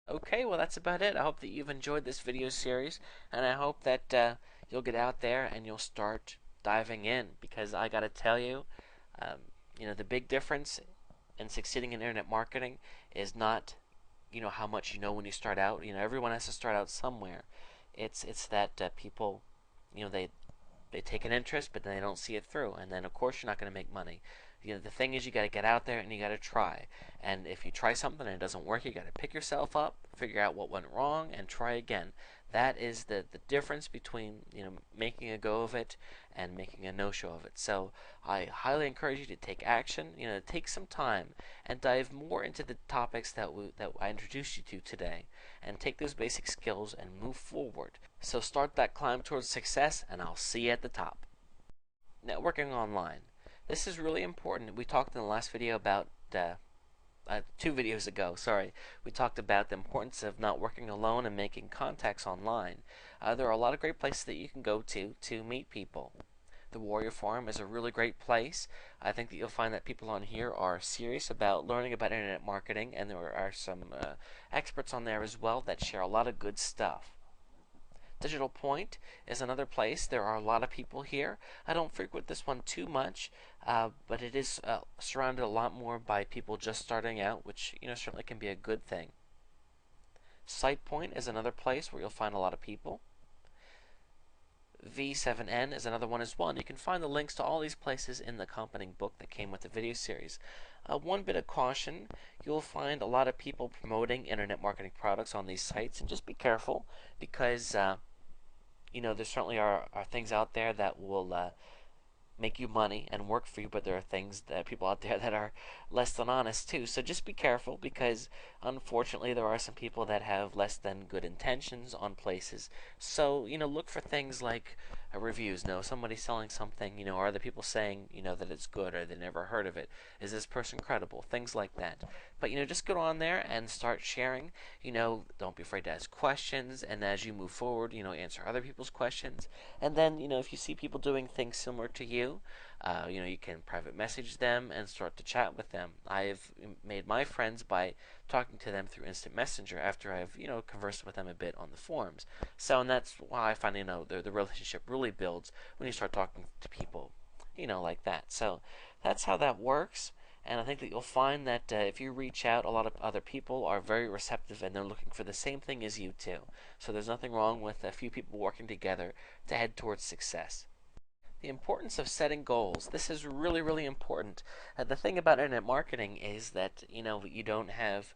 Okay, well, that's about it. I hope that you've enjoyed this video series, and I hope that you'll get out there and you'll start diving in, because I got to tell you, um, the big difference in succeeding in internet marketing is not, how much you know when you start out. Everyone has to start out somewhere. It's that people, they take an interest, but then they don't see it through, and then of course you're not going to make money. The thing is, you got to get out there and you got to try. And if you try something and it doesn't work, you got to pick yourself up, figure out what went wrong, and try again. That is the difference between making a go of it and making a no-show of it. So I highly encourage you to take action. Take some time and dive more into the topics that I introduced you to today, and take those basic skills and move forward. So start that climb towards success, and I'll see you at the top. Networking online. This is really important. We talked in the last video about 2 videos ago, sorry, we talked about the importance of not working alone and making contacts online. There are a lot of great places that you can go to meet people. The Warrior Forum is a really great place. I think that you'll find that people on here are serious about learning about internet marketing, and there are some experts on there as well that share a lot of good stuff. Digital Point is another place. There are a lot of people here. I don't frequent this one too much, but it is surrounded a lot more by people just starting out, which certainly can be a good thing. SitePoint is another place where you'll find a lot of people. V7N is another one as well, and you can find the links to all these places in the accompanying book that came with the video series. One bit of caution, you'll find a lot of people promoting internet marketing products on these sites, and just be careful, because there certainly are things out there that will make you money and work for you, but there are things that people out there that are less than honest too. So just be careful, because unfortunately there are some people that have less than good intentions on places. So look for things like reviews. Somebody's selling something. Are the people saying that it's good, or they never heard of it? Is this person credible? Things like that. But just go on there and start sharing. Don't be afraid to ask questions, and as you move forward, answer other people's questions. And then if you see people doing things similar to you, you can private message them and start to chat with them. I've made my friends by talking to them through instant messenger after I've conversed with them a bit on the forums. So, and that's why I find the relationship really builds when you start talking to people like that. So that's how that works. And I think that you'll find that if you reach out, a lot of other people are very receptive, and they're looking for the same thing as you too. So there's nothing wrong with a few people working together to head towards success. The importance of setting goals. This is really, really important. The thing about internet marketing is that you don't have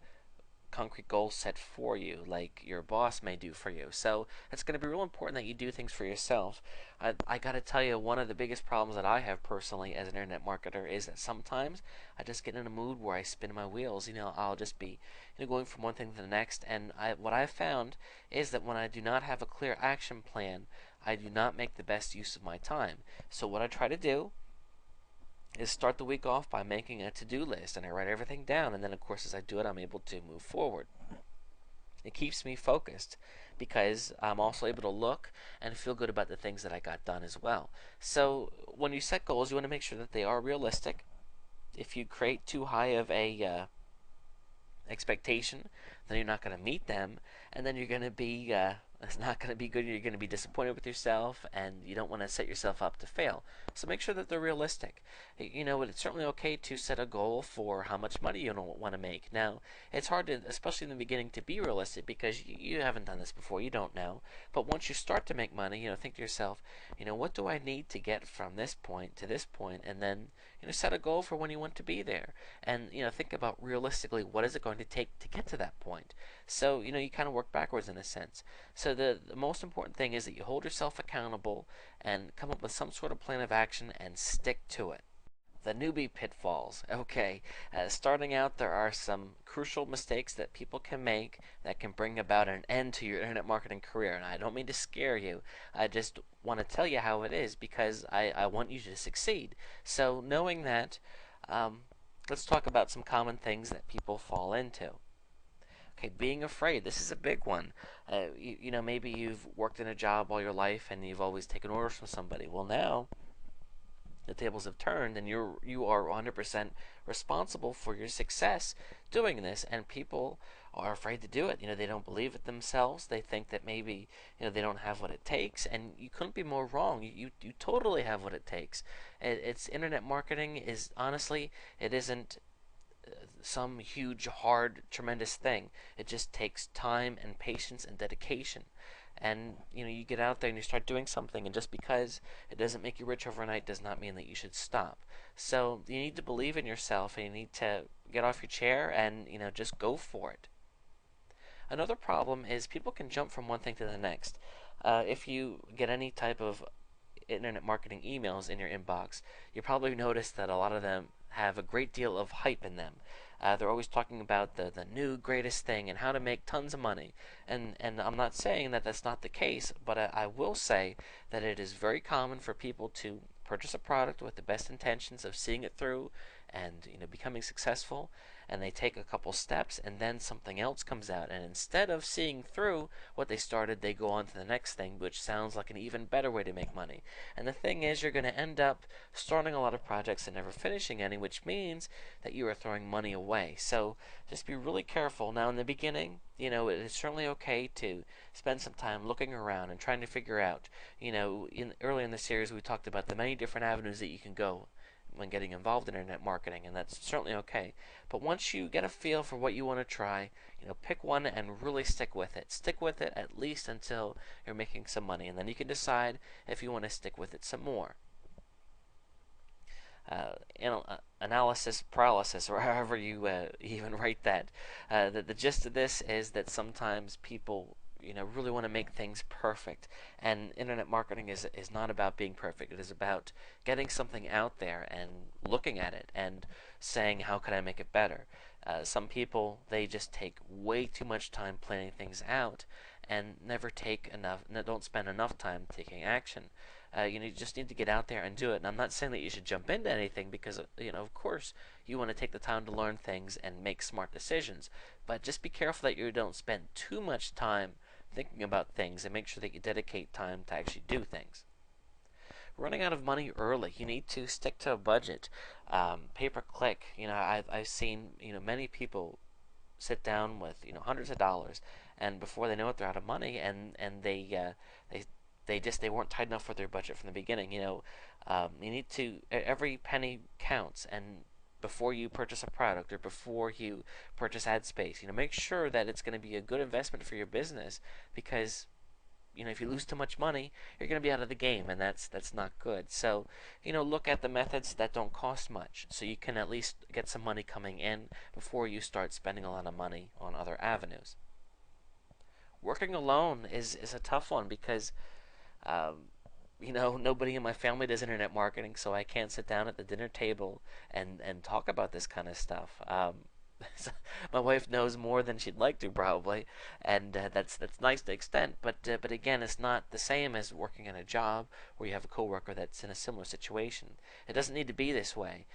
concrete goals set for you like your boss may do for you. So it's going to be real important that you do things for yourself. I got to tell you, one of the biggest problems that I have personally as an internet marketer is that sometimes I just get in a mood where I spin my wheels. I'll just be going from one thing to the next, and what I've found is that when I do not have a clear action plan, I do not make the best use of my time. So what I try to do is start the week off by making a to-do list, and I write everything down, and then of course as I do it, I'm able to move forward. It keeps me focused, because I'm also able to look and feel good about the things that I got done as well. So when you set goals, you want to make sure that they are realistic. If you create too high of a expectation, then you're not going to meet them, and then you're going to be it's not going to be good. You're going to be disappointed with yourself, and you don't want to set yourself up to fail. So make sure that they're realistic. It's certainly okay to set a goal for how much money you want to make. Now, it's hard to, especially in the beginning, to be realistic, because you haven't done this before. You don't know. But once you start to make money, think to yourself, what do I need to get from this point to this point, and then set a goal for when you want to be there, and think about realistically what is it going to take to get to that point. So you kind of work backwards in a sense. So the most important thing is that you hold yourself accountable and come up with some sort of plan of action and stick to it. The newbie pitfalls. Okay, starting out, there are some crucial mistakes that people can make that can bring about an end to your internet marketing career. And I don't mean to scare you. I just want to tell you how it is, because I want you to succeed. So knowing that, let's talk about some common things that people fall into. Okay, being afraid. This is a big one. Maybe you've worked in a job all your life and you've always taken orders from somebody. Well, now the tables have turned, and you are 100% responsible for your success doing this, and people are afraid to do it. They don't believe it themselves. They think that maybe they don't have what it takes, and you couldn't be more wrong. You totally have what it takes. It's internet marketing is honestly, it isn't some huge, hard, tremendous thing. It just takes time and patience and dedication. And you get out there and you start doing something, and just because it doesn't make you rich overnight does not mean that you should stop. So you need to believe in yourself, and you need to get off your chair and just go for it. Another problem is people can jump from one thing to the next. If you get any type of internet marketing emails in your inbox, you probably notice that a lot of them have a great deal of hype in them. They're always talking about the new greatest thing and how to make tons of money. And I'm not saying that that's not the case, but I will say that it is very common for people to purchase a product with the best intentions of seeing it through and becoming successful, and they take a couple steps and then something else comes out, and instead of seeing through what they started, they go on to the next thing, which sounds like an even better way to make money. And the thing is, you're going to end up starting a lot of projects and never finishing any, which means that you are throwing money away. So just be really careful. Now in the beginning, it is certainly okay to spend some time looking around and trying to figure out, early in the series we talked about the many different avenues that you can go when getting involved in internet marketing, and that's certainly okay. But once you get a feel for what you want to try, pick one and really stick with it. Stick with it at least until you're making some money, and then you can decide if you want to stick with it some more. Analysis paralysis, or however you even write that. The gist of this is that sometimes people really want to make things perfect, and internet marketing is not about being perfect. It is about getting something out there and looking at it and saying, how can I make it better? Some people, they just take way too much time planning things out and never take enough, don't spend enough time taking action. You just need to get out there and do it. And I'm not saying that you should jump into anything, because of course you want to take the time to learn things and make smart decisions, but just be careful that you don't spend too much time thinking about things, and make sure that you dedicate time to actually do things. Running out of money early, you need to stick to a budget. Pay per click, I've seen many people sit down with hundreds of dollars, and before they know it, they're out of money, and they weren't tight enough for their budget from the beginning. You need to, every penny counts, and before you purchase a product or before you purchase ad space, make sure that it's going to be a good investment for your business, because if you lose too much money, you're going to be out of the game, and that's not good. So look at the methods that don't cost much, so you can at least get some money coming in before you start spending a lot of money on other avenues. Working alone is a tough one, because nobody in my family does internet marketing, so I can't sit down at the dinner table and talk about this kind of stuff. My wife knows more than she'd like to, probably, and that's nice to the extent. But again, it's not the same as working in a job where you have a coworker that's in a similar situation. It doesn't need to be this way,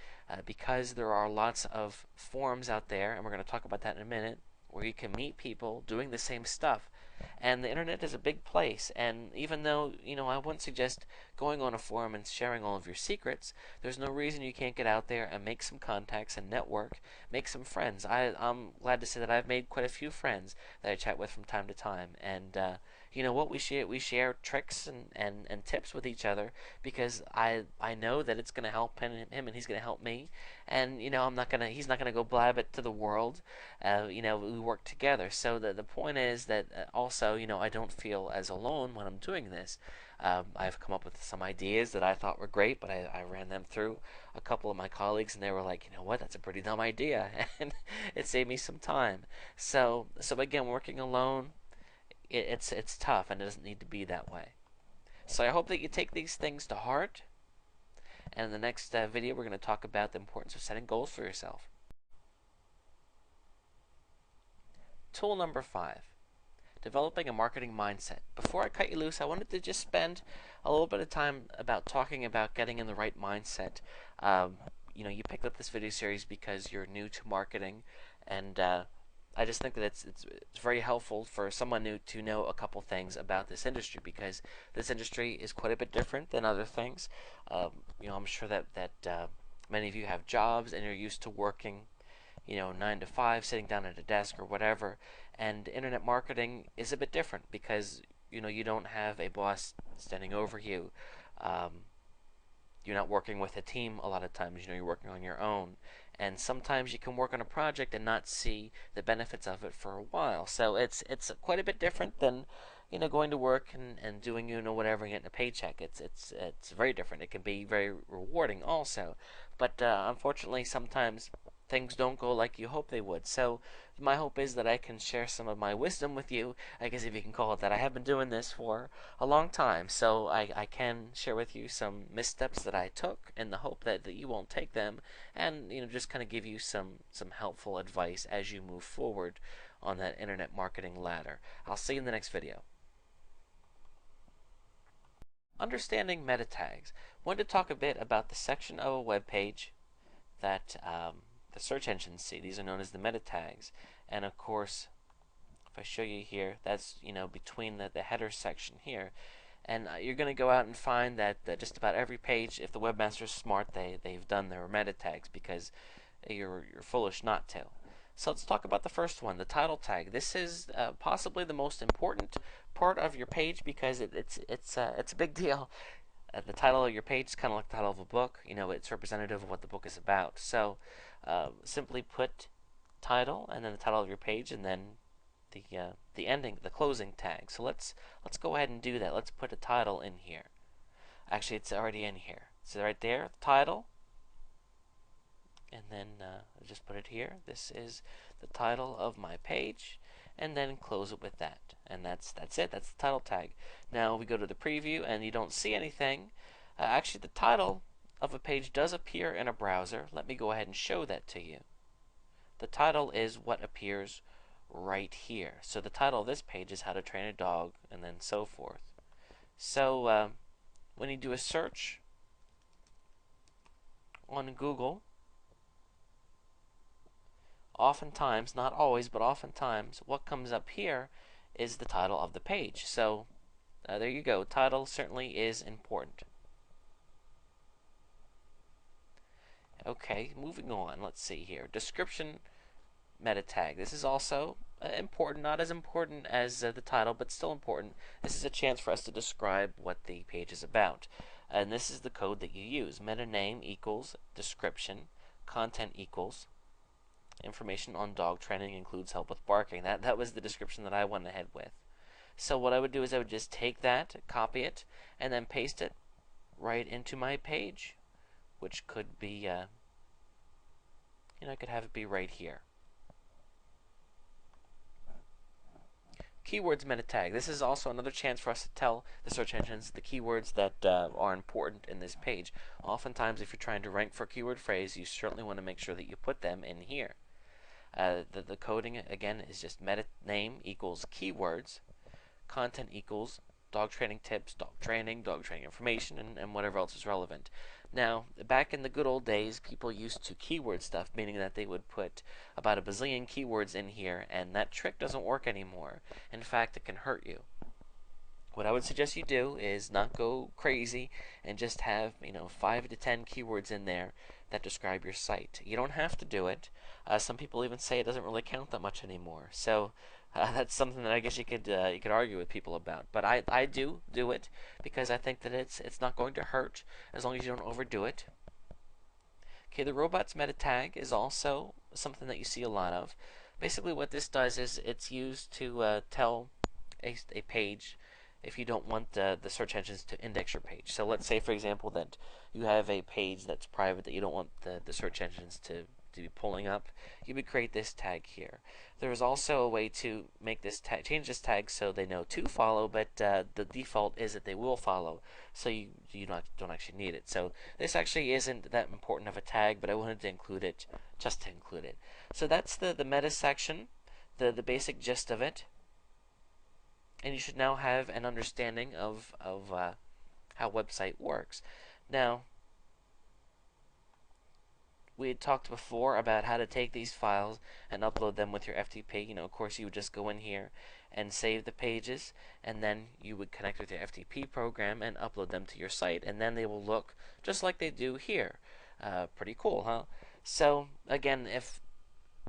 because there are lots of forums out there, and we're going to talk about that in a minute, where you can meet people doing the same stuff. And the internet is a big place, and even though I wouldn't suggest going on a forum and sharing all of your secrets, there's no reason you can't get out there and make some contacts and network, make some friends. I'm glad to say that I've made quite a few friends that I chat with from time to time, and you know what, we share tricks and tips with each other, because I know that it's going to help him and he's going to help me, and he's not gonna go blab it to the world. We work together. So the point is that also I don't feel as alone when I'm doing this. I've come up with some ideas that I thought were great, but I ran them through a couple of my colleagues, and they were like, you know what, that's a pretty dumb idea, and it saved me some time. So again, working alone, it's tough, and it doesn't need to be that way. So I hope that you take these things to heart, and in the next video we're going to talk about the importance of setting goals for yourself. Tool number 5. Developing a marketing mindset. Before I cut you loose, I wanted to just spend a little bit of time about talking about getting in the right mindset. You picked up this video series because you're new to marketing, and I just think that it's very helpful for someone new to know a couple things about this industry, because this industry is quite a bit different than other things. I'm sure that many of you have jobs and you're used to working 9 to 5, sitting down at a desk or whatever. And internet marketing is a bit different because you don't have a boss standing over you. Um, you're not working with a team a lot of times. You're working on your own. And sometimes you can work on a project and not see the benefits of it for a while. So it's quite a bit different than going to work and doing whatever and getting a paycheck. It's very different. It can be very rewarding also, but unfortunately sometimes things don't go like you hope they would. So my hope is that I can share some of my wisdom with you, I guess if you can call it that. I have been doing this for a long time, so I can share with you some missteps that I took in the hope that you won't take them, and just kind of give you some helpful advice as you move forward on that internet marketing ladder. I'll see you in the next video. Understanding meta tags. I want to talk a bit about the section of a web page that the search engines see. These are known as the meta tags, and of course, if I show you here, that's between the header section here, and you're going to go out and find that just about every page, if the webmaster's smart, they've done their meta tags because you're foolish not to. So let's talk about the first one, the title tag. This is possibly the most important part of your page because it's a big deal. The title of your page is kind of like the title of a book. It's representative of what the book is about. So simply put title and then the title of your page and then the ending, the closing tag. So let's go ahead and do that. Let's put a title in here. Actually, it's already in here. So right there, title. And then just put it here. This is the title of my page, and then close it with that. And that's it. That's the title tag. Now we go to the preview, and you don't see anything. Actually, the title of a page does appear in a browser. Let me go ahead and show that to you. The title is what appears right here. So the title of this page is How to Train a Dog, and then so forth. So when you do a search on Google, oftentimes, not always, but oftentimes, what comes up here is the title of the page. So there you go. Title certainly is important. Okay, moving on. Let's see here. Description meta tag. This is also important, not as important as the title, but still important. This is a chance for us to describe what the page is about. And this is the code that you use. Meta name equals description, content equals information on dog training includes help with barking. That was the description that I went ahead with. So what I would do is I would just take that, copy it, and then paste it right into my page, which could be, I could have it be right here. Keywords meta tag. This is also another chance for us to tell the search engines the keywords that are important in this page. Oftentimes, if you're trying to rank for a keyword phrase, you certainly want to make sure that you put them in here. The coding, again, is just meta name equals keywords, content equals dog training tips, dog training information, and whatever else is relevant. Now, back in the good old days, people used to keyword stuff, meaning that they would put about a bazillion keywords in here, and that trick doesn't work anymore. In fact, it can hurt you. What I would suggest you do is not go crazy and just have 5 to 10 keywords in there that describe your site. You don't have to do it. Some people even say it doesn't really count that much anymore. So that's something that I guess you could argue with people about. But I do it because I think that it's not going to hurt as long as you don't overdo it. Okay, the robots meta tag is also something that you see a lot of. Basically, what this does is it's used to tell a page if you don't want the search engines to index your page. So let's say, for example, that you have a page that's private that you don't want the search engines to be pulling up. You would create this tag here. There is also a way to make this tag, change this tag so they know to follow, but the default is that they will follow, so you don't actually need it. So this actually isn't that important of a tag, but I wanted to include it just to include it. So that's the meta section, the basic gist of it. And you should now have an understanding of how website works. Now, we had talked before about how to take these files and upload them with your FTP. Of course, you would just go in here and save the pages, and then you would connect with your FTP program and upload them to your site, and then they will look just like they do here. Pretty cool, huh? So, again, if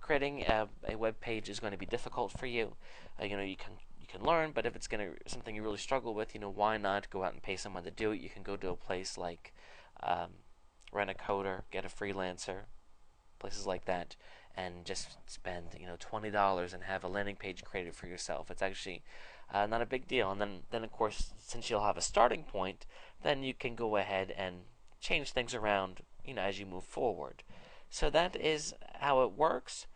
creating a web page is going to be difficult for you, you can learn, but if it's something you really struggle with, why not go out and pay someone to do it? You can go to a place like um, Rent a Coder, Get a Freelancer, places like that, and just spend $20 and have a landing page created for yourself. It's actually not a big deal. And then of course, since you'll have a starting point, then you can go ahead and change things around as you move forward. So that is how it works.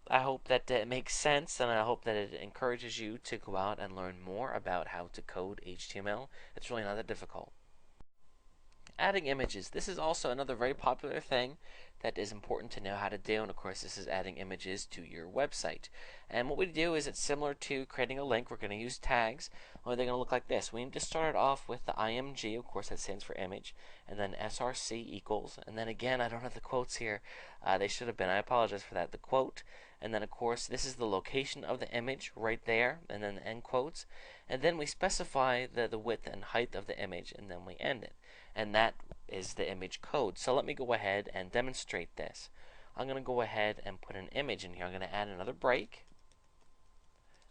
I hope that it makes sense, and I hope that it encourages you to go out and learn more about how to code HTML. It's really not that difficult. Adding images. This is also another very popular thing that is important to know how to do, and of course this is adding images to your website. And what we do is it's similar to creating a link. We're going to use tags. Only they're going to look like this. We need to start it off with the IMG, of course that stands for image, and then SRC equals, and then again I don't have the quotes here. They should have been. I apologize for that. The quote, and then of course this is the location of the image right there, and then the end quotes, and then we specify the width and height of the image, and then we end it. And that is the image code. So let me go ahead and demonstrate this. I'm going to go ahead and put an image in here. I'm going to add another break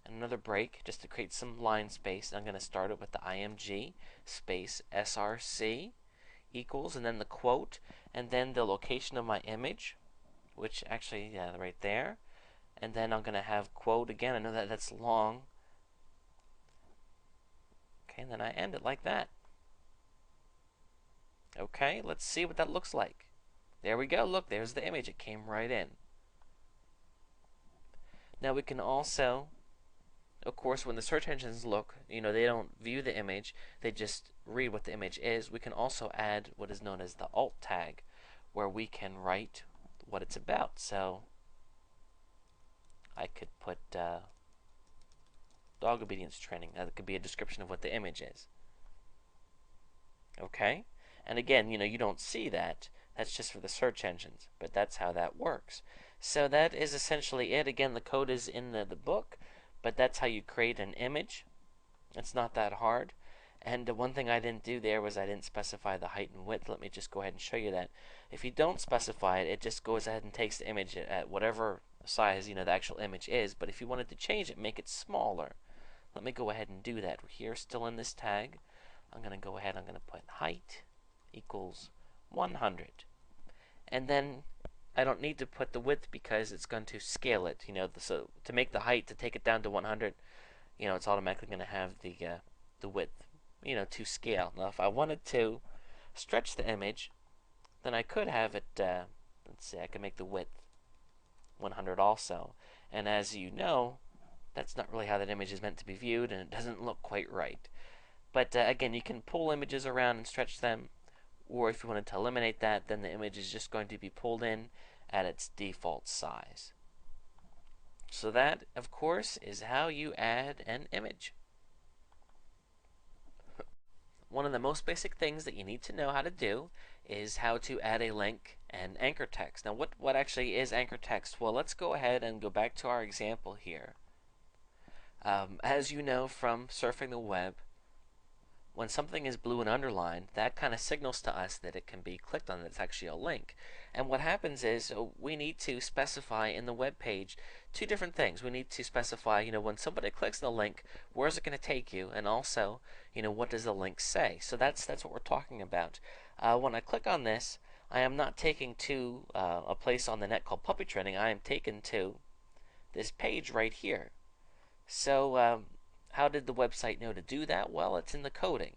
and another break just to create some line space. I'm going to start it with the IMG space SRC equals, and then the quote, and then the location of my image, which actually, yeah, right there. And then I'm going to have quote again. I know that that's long. Okay, and then I end it like that. Okay, let's see what that looks like. There we go. Look, there's the image. It came right in. Now we can also, of course, when the search engines look, they don't view the image. They just read what the image is. We can also add what is known as the alt tag, where we can write what it's about. So I could put dog obedience training. That could be a description of what the image is. Okay? And again, you don't see that. That's just for the search engines, but that's how that works. So that is essentially it. Again, the code is in the book, but that's how you create an image. It's not that hard. And one thing I didn't do there was I didn't specify the height and width. Let me just go ahead and show you that. If you don't specify it, it just goes ahead and takes the image at whatever size the actual image is. But if you wanted to change it, make it smaller. Let me go ahead and do that. We're here still in this tag. I'm going to go ahead, I'm going to put height equals 100. And then I don't need to put the width because it's going to scale it. So to make the height, to take it down to 100, it's automatically going to have the width, to scale. Now, if I wanted to stretch the image, then I could have it, let's see, I can make the width 100 also. And as you know, that's not really how that image is meant to be viewed, and it doesn't look quite right. But again, you can pull images around and stretch them, or if you wanted to eliminate that, then the image is just going to be pulled in at its default size. So that, of course, is how you add an image. One of the most basic things that you need to know how to do is how to add a link and anchor text. Now, what actually is anchor text? Well, let's go ahead and go back to our example here. As you know from surfing the web, when something is blue and underlined, that kind of signals to us that it can be clicked on, that it's actually a link. And what happens is we need to specify in the web page two different things. We need to specify, when somebody clicks on the link, where is it going to take you, and also, what does the link say? So that's what we're talking about. When I click on this, I am not taken to a place on the net called Puppy Training. I am taken to this page right here. So how did the website know to do that? Well, it's in the coding.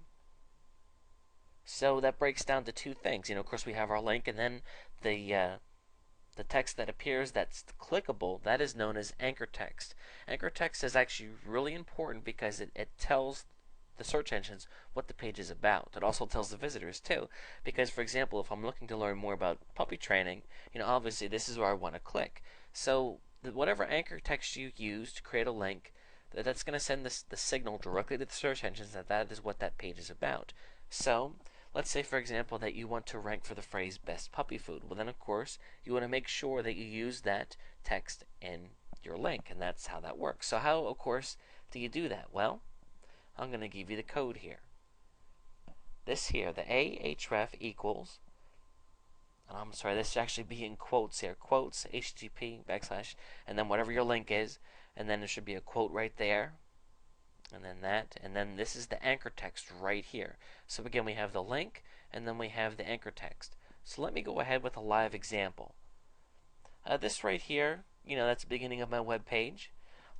So that breaks down to two things. Of course, we have our link, and then the text that appears that's clickable, that is known as anchor text. Anchor text is actually really important because it tells the search engines what the page is about. It also tells the visitors too, because for example, if I'm looking to learn more about puppy training, obviously this is where I want to click. So whatever anchor text you use to create a link, that's going to send the signal directly to the search engines that is what that page is about. So let's say, for example, that you want to rank for the phrase best puppy food. Well, then, of course, you want to make sure that you use that text in your link, and that's how that works. So how, of course, do you do that? Well, I'm going to give you the code here. This here, the ahref equals I'm sorry, this should actually be in quotes here. Quotes, HTTP, backslash, and then whatever your link is, and then there should be a quote right there, and then that, and then this is the anchor text right here. So again, we have the link, and then we have the anchor text. So let me go ahead with a live example. This right here, that's the beginning of my web page.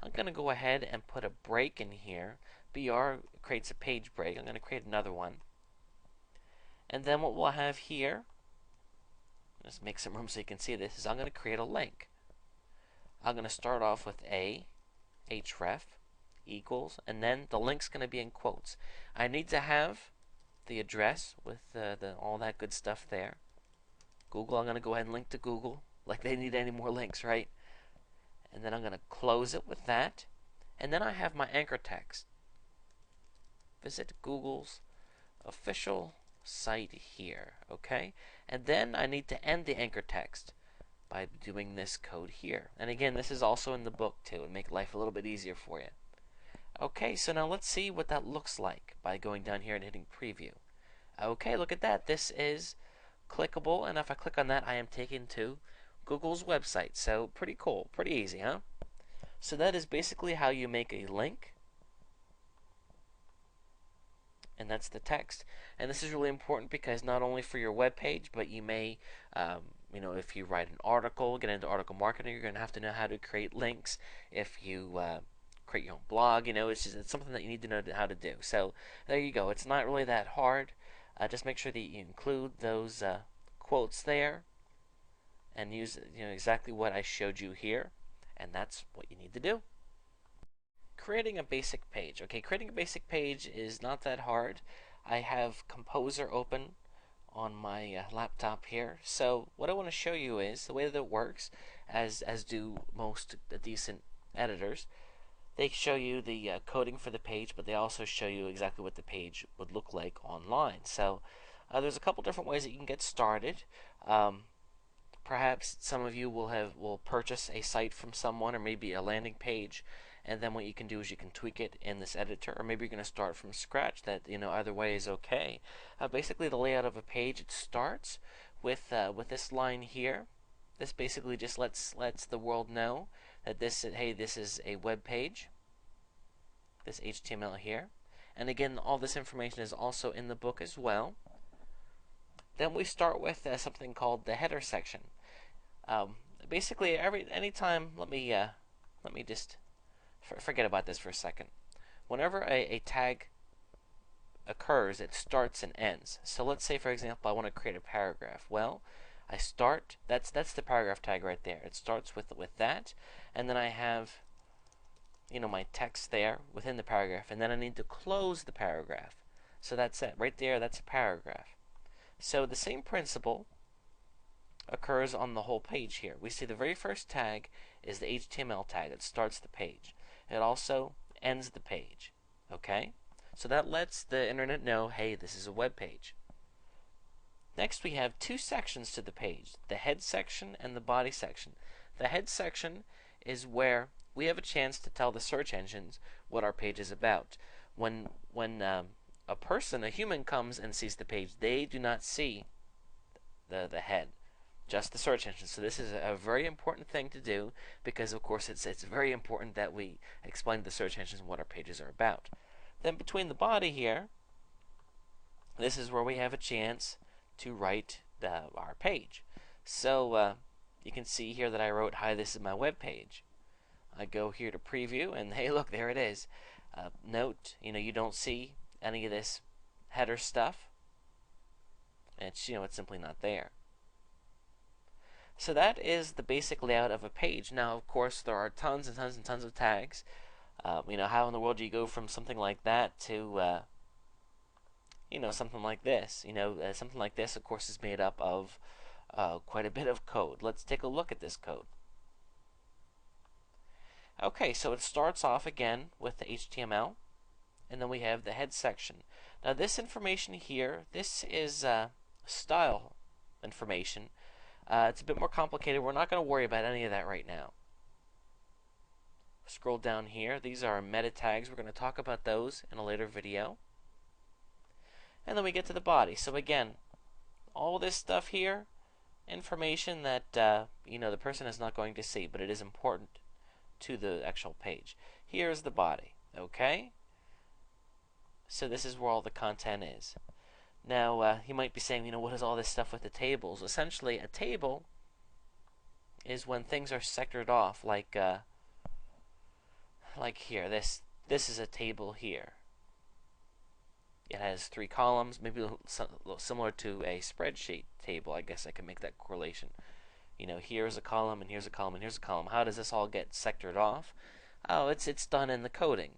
I'm going to go ahead and put a break in here. BR creates a page break. I'm going to create another one. And then what we'll have here, let's make some room so you can see this, is I'm going to create a link. I'm going to start off with a href equals, and then the link's going to be in quotes. I need to have the address with all that good stuff there. Google, I'm going to go ahead and link to Google, like they need any more links, right? And then I'm going to close it with that. And then I have my anchor text. Visit Google's official site here, okay? And then I need to end the anchor text by doing this code here. And again, this is also in the book too, and make life a little bit easier for you. Okay, so now let's see what that looks like by going down here and hitting preview. Okay, look at that. This is clickable, and if I click on that, I am taken to Google's website. So pretty cool, pretty easy, huh? So that is basically how you make a link, and that's the text. And this is really important because not only for your web page, but you may, if you write an article, get into article marketing, you're going to have to know how to create links. If you create your own blog, it's something that you need to know how to do. So there you go. It's not really that hard. Just make sure that you include those quotes there and use exactly what I showed you here, and that's what you need to do. Creating a basic page. Okay, creating a basic page is not that hard. I have Composer open on my laptop here. So what I want to show you is the way that it works, as do most decent editors. They show you the coding for the page, but they also show you exactly what the page would look like online. So there's a couple different ways that you can get started. Perhaps some of you will purchase a site from someone, or maybe a landing page, and then what you can do is you can tweak it in this editor, or maybe you're going to start from scratch. That either way is okay. Basically, the layout of a page, it starts with this line here. This basically just lets the world know that this is a web page. This HTML here, and again, all this information is also in the book as well. Then we start with something called the header section. Basically, anytime, let me just forget about this for a second. Whenever a tag occurs, it starts and ends. So let's say, for example, I want to create a paragraph. Well, I start. That's the paragraph tag right there. It starts with that, and then I have my text there within the paragraph, and then I need to close the paragraph. So that's it right there. That's a paragraph. So the same principle occurs on the whole page here. We see the very first tag is the HTML tag that starts the page. It also ends the page. Okay? So that lets the internet know, hey, this is a web page. Next, we have two sections to the page, the head section and the body section. The head section is where we have a chance to tell the search engines what our page is about. When a human comes and sees the page, they do not see the head, just the search engine. So this is a very important thing to do, because of course it's very important that we explain to the search engines what our pages are about. Then between the body here, this is where we have a chance to write our page. So you can see here that I wrote, "Hi, this is my web page." I go here to preview, and hey, look, there it is. Note, you don't see any of this header stuff. It's simply not there. So that is the basic layout of a page. Now, of course, there are tons and tons and tons of tags. How in the world do you go from something like that to something like this? Something like this, of course, is made up of quite a bit of code. Let's take a look at this code. Okay, so it starts off again with the HTML, and then we have the head section. Now this information here, this is style information. It's a bit more complicated. We're not going to worry about any of that right now. Scroll down here. These are meta tags. We're going to talk about those in a later video. And then we get to the body. So again, all this stuff here, information that the person is not going to see, but it is important to the actual page. Here's the body, okay? So this is where all the content is. Now, you might be saying, what is all this stuff with the tables? Essentially, a table is when things are sectored off, like here. This is a table here. It has 3 columns, maybe a little similar to a spreadsheet table. I guess I can make that correlation. Here's a column, and here's a column, and here's a column. How does this all get sectored off? Oh, it's done in the coding.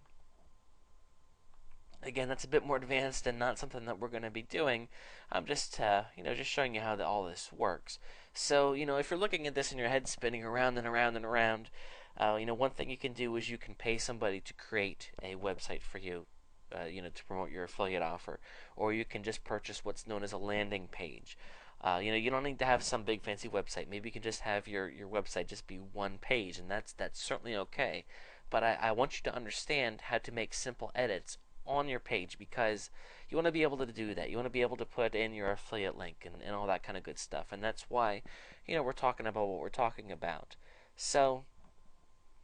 Again, that's a bit more advanced and not something that we're going to be doing. I'm just just showing you how all this works. So, if you're looking at this and your head spinning around and around and around, one thing you can do is you can pay somebody to create a website for you, to promote your affiliate offer, or you can just purchase what's known as a landing page. You don't need to have some big fancy website. Maybe you can just have your website just be one page, and that's certainly okay. But I want you to understand how to make simple edits on your page, because you want to be able to do that. You want to be able to put in your affiliate link and all that kind of good stuff. And that's why, we're talking about what we're talking about. So,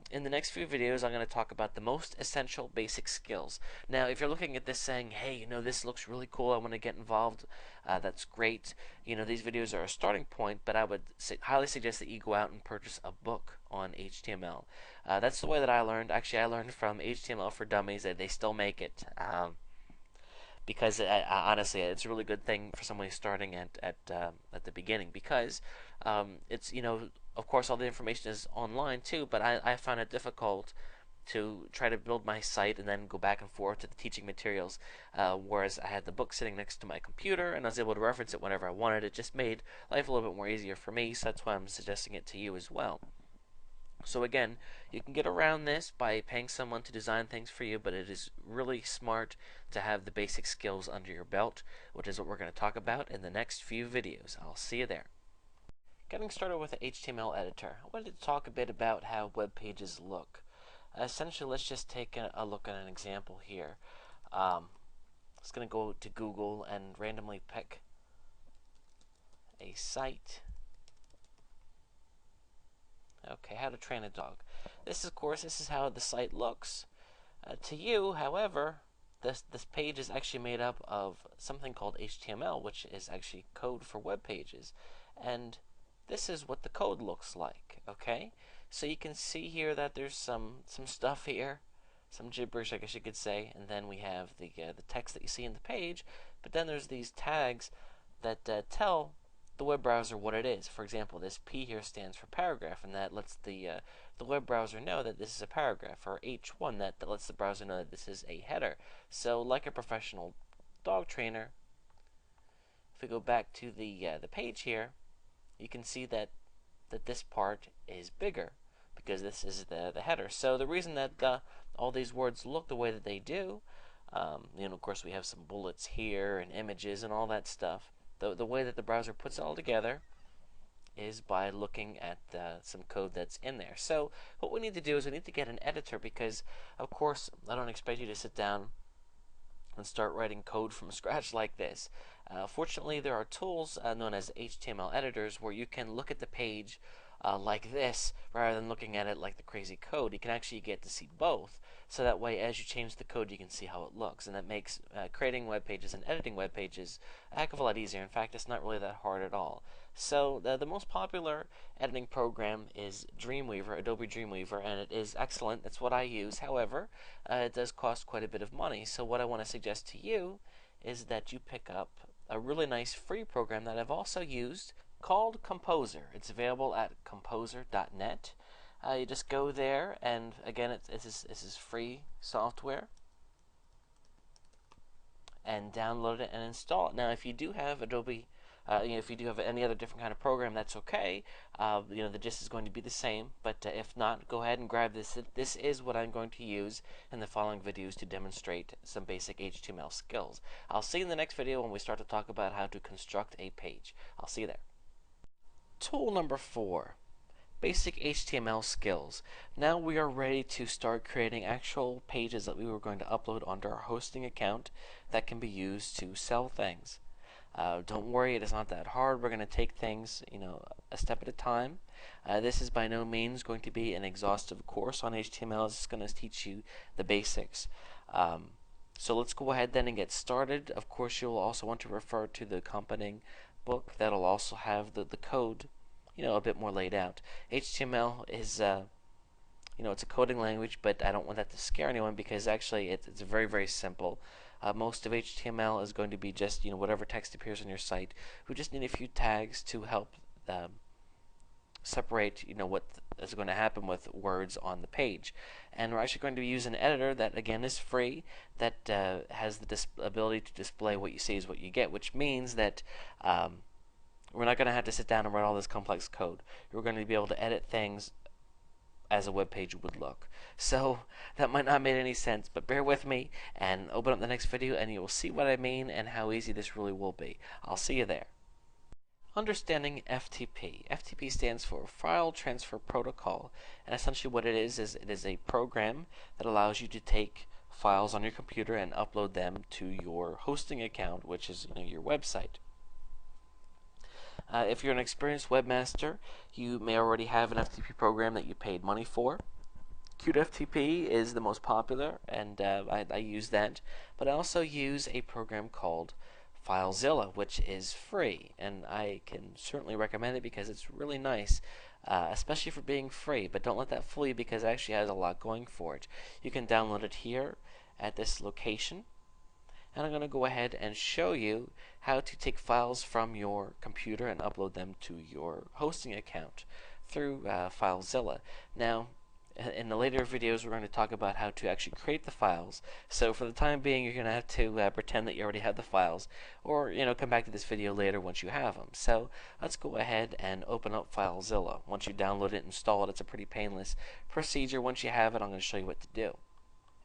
in the next few videos, I'm going to talk about the most essential basic skills. Now, if you're looking at this saying, hey, this looks really cool, I want to get involved, that's great. These videos are a starting point, but I would highly suggest that you go out and purchase a book on HTML. That's the way that I learned. Actually, I learned from HTML for Dummies. They still make it. Because honestly, it's a really good thing for somebody starting at the beginning, because it's of course all the information is online too, but I found it difficult to try to build my site and then go back and forth to the teaching materials, whereas I had the book sitting next to my computer and I was able to reference it whenever I wanted. It just made life a little bit more easier for me, so that's why I'm suggesting it to you as well. So again, you can get around this by paying someone to design things for you, but it is really smart to have the basic skills under your belt, which is what we're going to talk about in the next few videos. I'll see you there. Getting started with the HTML editor, I wanted to talk a bit about how web pages look. Essentially, let's just take a look at an example here. I'm just going to go to Google and randomly pick a site. Okay, how to train a dog. This is how the site looks. To you, however, this page is actually made up of something called HTML, which is actually code for web pages. And this is what the code looks like, okay? So you can see here that there's some stuff here, some gibberish, I guess you could say, and then we have the text that you see in the page, but then there's these tags that tell the web browser what it is. For example, this P here stands for paragraph, and that lets the web browser know that this is a paragraph, or H1 that lets the browser know that this is a header. So, like a professional dog trainer, if we go back to the page here, you can see that this part is bigger because this is the header. So the reason that all these words look the way that they do, of course we have some bullets here and images and all that stuff. The way that the browser puts it all together is by looking at some code that's in there. So what we need to do is we need to get an editor, because of course I don't expect you to sit down and start writing code from scratch like this. Fortunately, there are tools known as HTML editors where you can look at the page like this rather than looking at it like the crazy code. You can actually get to see both, so that way as you change the code you can see how it looks, and that makes creating web pages and editing web pages a heck of a lot easier. In fact, it's not really that hard at all. So the most popular editing program is Dreamweaver, Adobe Dreamweaver, and it is excellent. That's what I use. However, it does cost quite a bit of money. So what I want to suggest to you is that you pick up a really nice free program that I've also used called Composer. It's available at composer.net. You just go there, and again, this is free software, and download it and install it. Now, if you do have Adobe, if you do have any other different kind of program, that's okay. The gist is going to be the same. But if not, go ahead and grab this. This is what I'm going to use in the following videos to demonstrate some basic HTML skills. I'll see you in the next video when we start to talk about how to construct a page. I'll see you there. Tool number 4. Basic HTML skills. Now we are ready to start creating actual pages that we were going to upload onto our hosting account that can be used to sell things. Don't worry, it is not that hard. We're going to take things, a step at a time. This is by no means going to be an exhaustive course on HTML. It's going to teach you the basics. So let's go ahead then and get started. Of course, you'll also want to refer to the accompanying book. That'll also have the code, a bit more laid out. HTML is it's a coding language, but I don't want that to scare anyone because actually it's very, very simple. Most of HTML is going to be just whatever text appears on your site. We just need a few tags to help separate what is going to happen with words on the page. And we're actually going to use an editor that again is free, that has the ability to display what you see is what you get, which means that we're not going to have to sit down and write all this complex code. We're going to be able to edit things as a web page would look. So that might not make any sense, but bear with me and open up the next video and you will see what I mean and how easy this really will be. I'll see you there. Understanding FTP. FTP stands for File Transfer Protocol, and essentially what it is it is a program that allows you to take files on your computer and upload them to your hosting account, which is your website. If you're an experienced webmaster, you may already have an FTP program that you paid money for. QFTP is the most popular, and I use that. But I also use a program called FileZilla, which is free, and I can certainly recommend it because it's really nice, especially for being free. But don't let that fool you because it actually has a lot going for it. You can download it here at this location. And I'm going to go ahead and show you how to take files from your computer and upload them to your hosting account through FileZilla. Now, in the later videos, we're going to talk about how to actually create the files. So for the time being, you're going to have to pretend that you already have the files, or come back to this video later once you have them. So let's go ahead and open up FileZilla. Once you download it and install it, it's a pretty painless procedure. Once you have it, I'm going to show you what to do.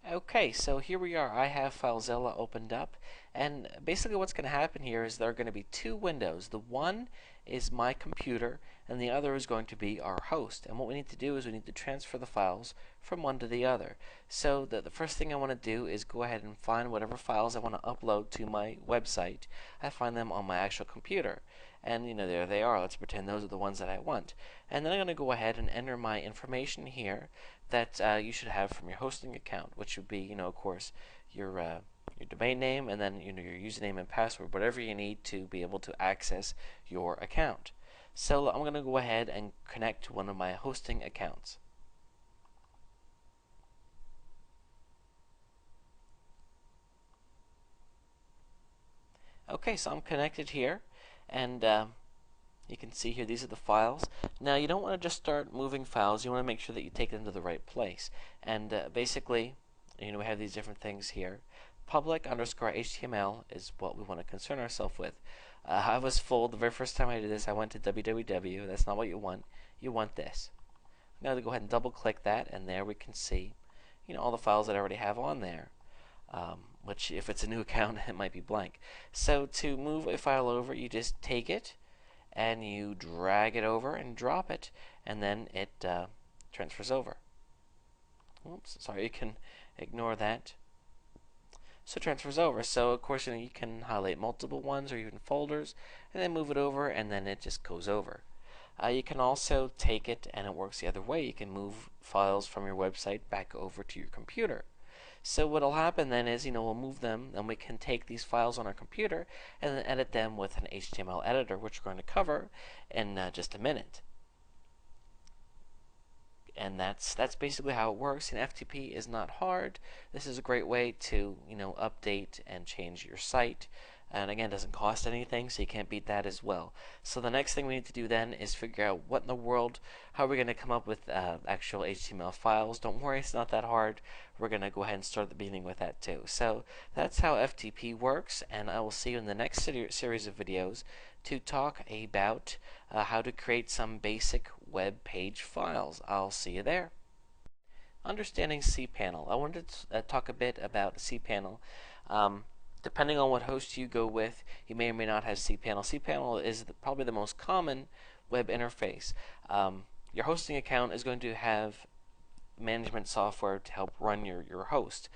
Okay, so here we are. I have FileZilla opened up, and basically what's going to happen here is there are going to be two windows. The one is my computer, and the other is going to be our host. And what we need to do is we need to transfer the files from one to the other. So the first thing I want to do is go ahead and find whatever files I want to upload to my website. I find them on my actual computer. And there they are. Let's pretend those are the ones that I want. And then I'm going to go ahead and enter my information here that you should have from your hosting account, which would be, of course, your domain name, and then your username and password, whatever you need to be able to access your account. So I'm going to go ahead and connect to one of my hosting accounts. Okay, so I'm connected here, and you can see here these are the files. Now you don't want to just start moving files. You want to make sure that you take them to the right place. And basically, we have these different things here. Public_HTML is what we want to concern ourselves with. I was fooled the very first time I did this. I went to www. That's not what you want. You want this. I'm going to go ahead and double click that, and there we can see all the files that I already have on there. Which if it's a new account, it might be blank. So to move a file over, you just take it and you drag it over and drop it, and then it transfers over. Oops, sorry, you can ignore that. So it transfers over. So of course you can highlight multiple ones or even folders, and then move it over, and then it just goes over. You can also take it, and it works the other way. You can move files from your website back over to your computer. So what will happen then is, we'll move them, and we can take these files on our computer and then edit them with an HTML editor, which we're going to cover in just a minute. And that's basically how it works. And FTP is not hard. This is a great way to update and change your site. And again, it doesn't cost anything, so you can't beat that as well. So the next thing we need to do then is figure out what in the world, how are we going to come up with actual HTML files. Don't worry, it's not that hard. We're going to go ahead and start at the beginning with that too. So that's how FTP works, and I will see you in the next series of videos to talk about how to create some basic web page files. I'll see you there. Understanding cPanel. I wanted to talk a bit about cPanel. Depending on what host you go with, you may or may not have cPanel. cPanel is probably the most common web interface. Your hosting account is going to have management software to help run your host.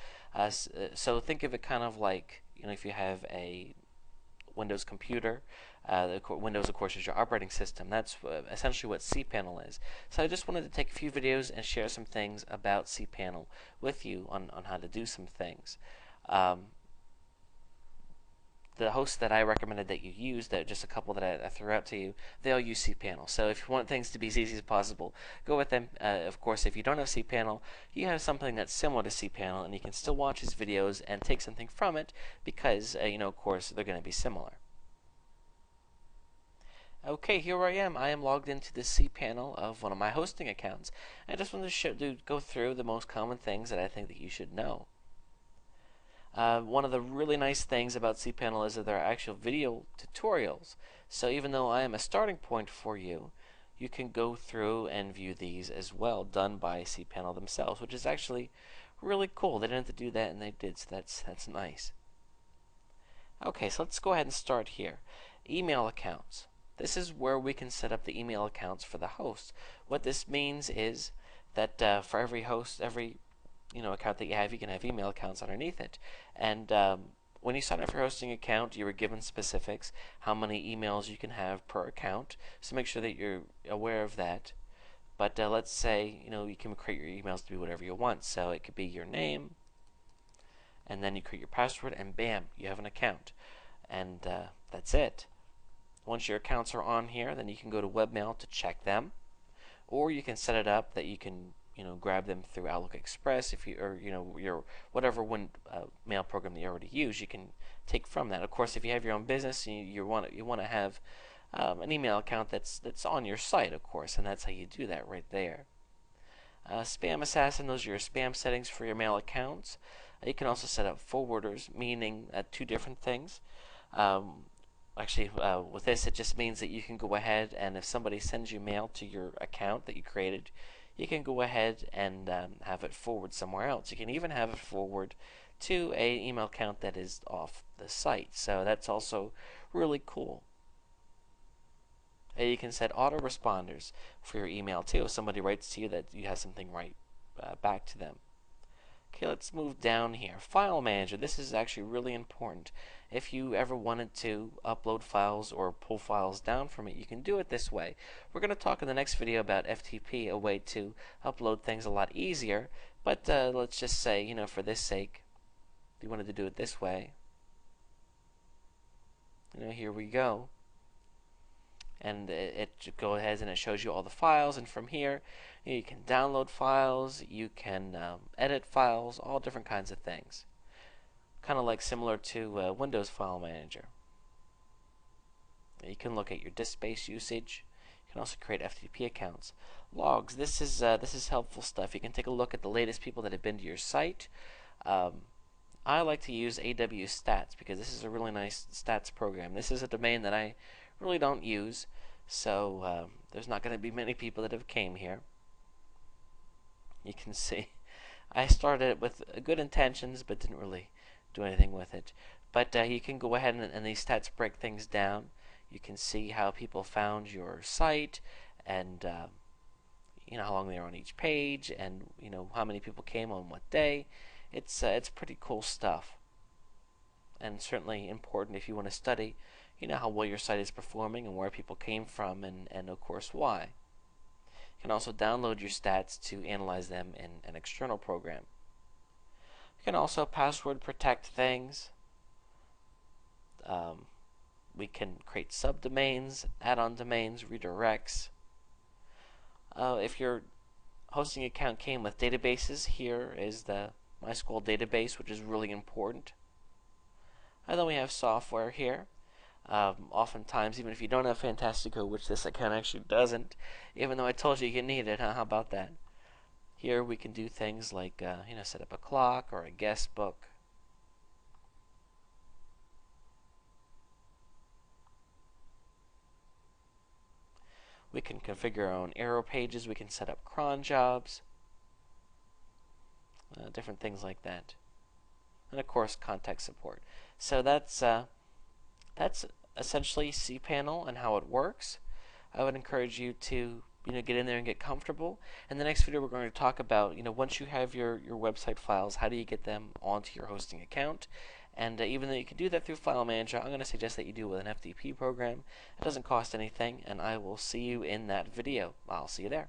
So think of it kind of like if you have a Windows computer. Windows, of course, is your operating system. That's essentially what cPanel is. So I just wanted to take a few videos and share some things about cPanel with you on how to do some things. The hosts that I recommended that you use, that just a couple that I threw out to you, they all use cPanel. So if you want things to be as easy as possible, go with them. Of course, if you don't have cPanel, you have something that's similar to cPanel, and you can still watch his videos and take something from it because, of course, they're going to be similar. Okay, here I am. I am logged into the cPanel of one of my hosting accounts. I just wanted to go through the most common things that I think that you should know. One of the really nice things about cPanel is that there are actual video tutorials. So even though I am a starting point for you, you can go through and view these as well, done by cPanel themselves, which is actually really cool. They didn't have to do that, and they did, so that's nice. Okay, so let's go ahead and start here. Email accounts. This is where we can set up the email accounts for the host. What this means is that for every host, every account that you can have email accounts underneath it. And when you sign up for your hosting account, you were given specifics, how many emails you can have per account. So make sure that you're aware of that. But let's say you can create your emails to be whatever you want. So it could be your name, and then you create your password, and bam, you have an account. And that's it. Once your accounts are on here, then you can go to webmail to check them, or you can set it up that you can grab them through Outlook Express, your whatever mail program that you already use, you can take from that. Of course, if you have your own business, you want to have an email account that's on your site, of course, and that's how you do that right there. Spam Assassin, those are your spam settings for your mail accounts. You can also set up forwarders, meaning two different things. With this, it just means that you can go ahead and if somebody sends you mail to your account that you created, you can go ahead and have it forward somewhere else. You can even have it forward to an email account that is off the site. So that's also really cool. You can set autoresponders for your email too. If somebody writes to you, that you have something right back to them. Okay, let's move down here. File Manager. This is actually really important. If you ever wanted to upload files or pull files down from it, you can do it this way. We're going to talk in the next video about FTP, a way to upload things a lot easier. But let's just say, for this sake, if you wanted to do it this way, here we go. And it goes ahead and it shows you all the files, and from here you can download files, you can edit files, all different kinds of things. Kind of like similar to Windows File Manager. You can look at your disk space usage. You can also create FTP accounts. Logs. This is helpful stuff. You can take a look at the latest people that have been to your site. I like to use AW Stats because this is a really nice stats program. This is a domain that I really don't use, so there's not going to be many people that have came here. You can see I started it with good intentions but didn't really do anything with it. But you can go ahead and these stats break things down. You can see how people found your site, and how long they were on each page, and how many people came on what day. It's pretty cool stuff, and certainly important if you want to study how well your site is performing and where people came from, and of course why. You can also download your stats to analyze them in an external program. You can also password protect things. We can create subdomains, add-on domains, redirects. If your hosting account came with databases, here is the MySQL database, which is really important. And then we have software here. Oftentimes, even if you don't have Fantastico, which this account actually doesn't, even though I told you you need it, how about that? Here we can do things like set up a clock or a guest book. We can configure our own arrow pages. We can set up cron jobs, different things like that, and of course contact support. So that's essentially cPanel and how it works. I would encourage you to get in there and get comfortable. In the next video, we're going to talk about, once you have your website files, how do you get them onto your hosting account? And even though you can do that through File Manager, I'm going to suggest that you do it with an FTP program. It doesn't cost anything, and I will see you in that video. I'll see you there.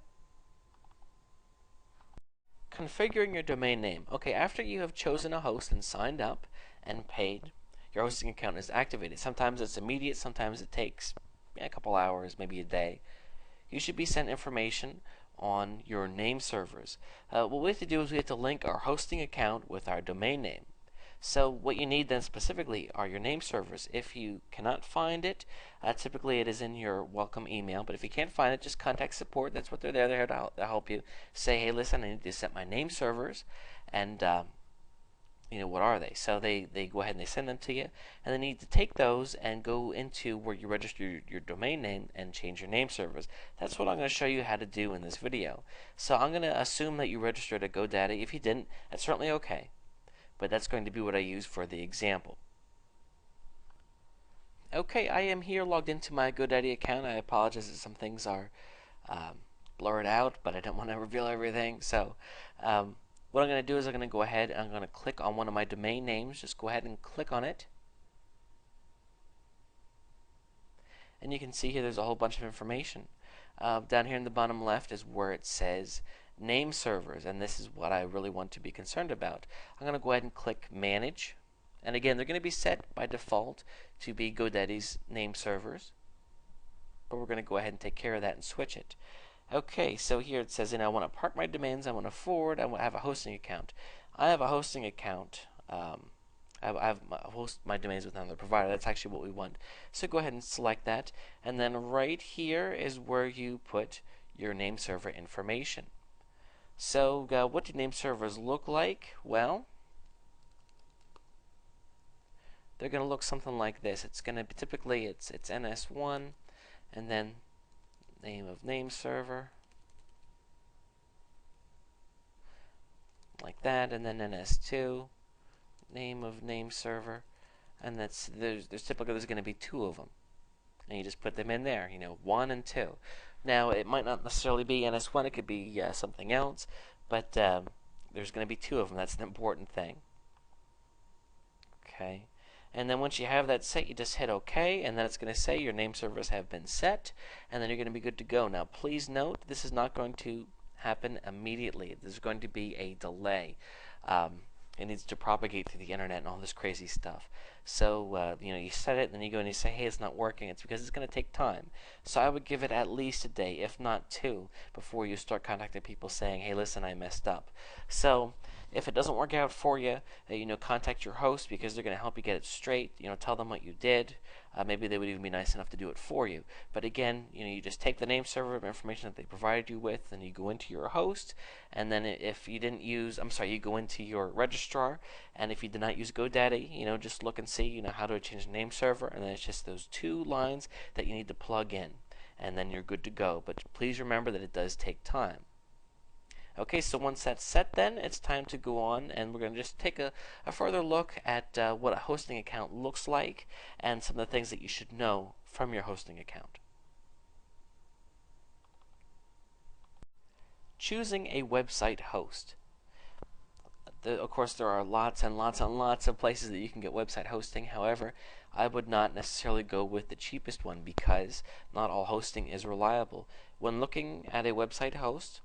Configuring your domain name. Okay, after you have chosen a host and signed up and paid, your hosting account is activated. Sometimes it's immediate, sometimes it takes a couple hours, maybe a day. You should be sent information on your name servers. What we have to do is we have to link our hosting account with our domain name. So what you need then specifically are your name servers. If you cannot find it, typically it is in your welcome email, but if you can't find it, just contact support. That's what they're there. They're here to help you. Say, hey, listen, I need to set my name servers, and what are they? So they go ahead and they send them to you, and then you need to take those and go into where you register your domain name and change your name servers. That's what I'm going to show you how to do in this video. So I'm going to assume that you registered at GoDaddy. If you didn't, that's certainly okay, but that's going to be what I use for the example. Okay, I am here logged into my GoDaddy account. I apologize that some things are blurred out, but I don't want to reveal everything. So what I'm going to do is I'm going to go ahead and I'm going to click on one of my domain names. Just go ahead and click on it. And you can see here there's a whole bunch of information. Down here in the bottom left is where it says name servers, and this is what I really want to be concerned about. I'm going to go ahead and click Manage. And again, they're going to be set by default to be GoDaddy's name servers. But we're going to go ahead and take care of that and switch it. Okay, so here it says, I want to park my domains, I want to forward, I want to have a hosting account. I have a hosting account. I host my domains with another provider. That's actually what we want. So go ahead and select that. And then right here is where you put your name server information. So what do name servers look like? Well, they're going to look something like this. It's going to be typically it's NS1 and then name of name server like that, and then NS2 name of name server, and there's typically going to be two of them, and you just put them in there, 1 and 2. Now it might not necessarily be NS1, it could be something else, but there's going to be two of them. That's an important thing. Okay. And then once you have that set, you just hit OK, and then it's going to say your name servers have been set, and then you're going to be good to go. Now, please note, this is not going to happen immediately. There's going to be a delay. It needs to propagate through the internet and all this crazy stuff. So, you set it, and then you go and you say, hey, it's not working. It's because it's going to take time. So I would give it at least a day, if not 2, before you start contacting people saying, hey, listen, I messed up. So if it doesn't work out for you, contact your host, because they're going to help you get it straight. Tell them what you did. Maybe they would even be nice enough to do it for you. But again, you just take the name server information that they provided you with, and you go into your host, and then if you didn't use, you go into your registrar, and if you did not use GoDaddy, just look and see, how to change the name server, and then it's just those 2 lines that you need to plug in, and then you're good to go. But please remember that it does take time. Okay, so once that's set, then it's time to go on, and we're going to just take a further look at what a hosting account looks like and some of the things that you should know from your hosting account. Choosing a website host. Of course, there are lots and lots and lots of places that you can get website hosting. However, I would not necessarily go with the cheapest one, because not all hosting is reliable. When looking at a website host,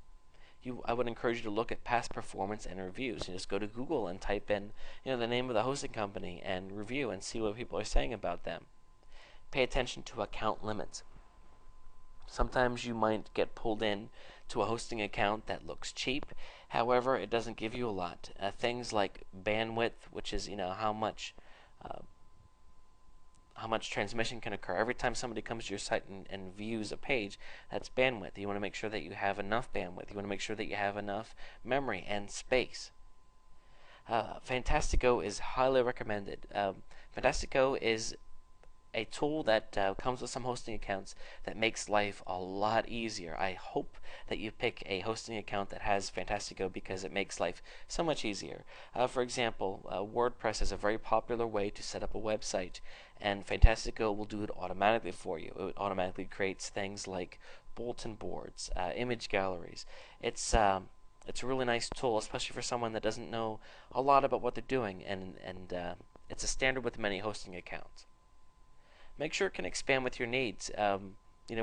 I would encourage you to look at past performance and reviews. You just go to Google and type in the name of the hosting company and review, and see what people are saying about them. Pay attention to account limits. Sometimes you might get pulled in to a hosting account that looks cheap. However, it doesn't give you a lot. Things like bandwidth, which is how much transmission can occur. Every time somebody comes to your site and views a page, that's bandwidth. You want to make sure that you have enough bandwidth. You want to make sure that you have enough memory and space. Fantastico is highly recommended. Fantastico is a tool that comes with some hosting accounts that makes life a lot easier. I hope that you pick a hosting account that has Fantastico because it makes life so much easier. For example, WordPress is a very popular way to set up a website, and Fantastico will do it automatically for you. It automatically creates things like bulletin boards, image galleries. It's a really nice tool, especially for someone that doesn't know a lot about what they're doing, and it's a standard with many hosting accounts. Make sure it can expand with your needs.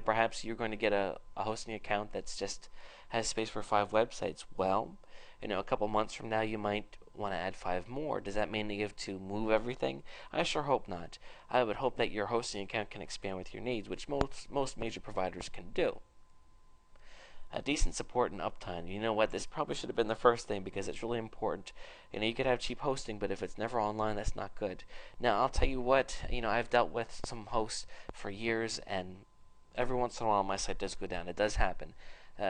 Perhaps you're going to get a hosting account that's just has space for 5 websites. Well, a couple months from now you might want to add 5 more. Does that mean that you have to move everything? I sure hope not. I would hope that your hosting account can expand with your needs, which most major providers can do. A decent support and uptime. You know what? This probably should have been the first thing because it's really important. You could have cheap hosting, but if it's never online, that's not good. Now, I'll tell you what. I've dealt with some hosts for years, and every once in a while, my site does go down. It does happen.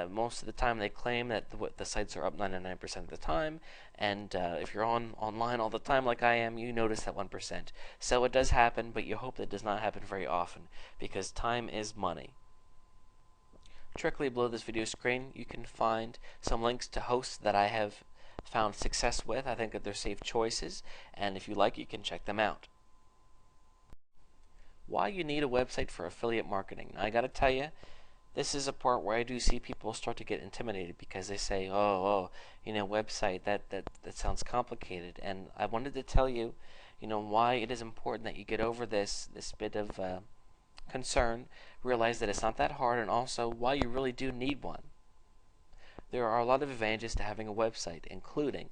Most of the time, they claim that the sites are up 99% of the time, and if you're online all the time like I am, you notice that 1%. So it does happen, but you hope that it does not happen very often because time is money. Directly below this video screen, you can find some links to hosts that I have found success with. I think that they're safe choices, and if you like, you can check them out. Why you need a website for affiliate marketing. Now, I gotta tell you, this is a part where I do see people start to get intimidated because they say, website, that sounds complicated. And I wanted to tell you, why it is important that you get over this bit of concern, realize that it's not that hard, and also why you really do need one. There are a lot of advantages to having a website, including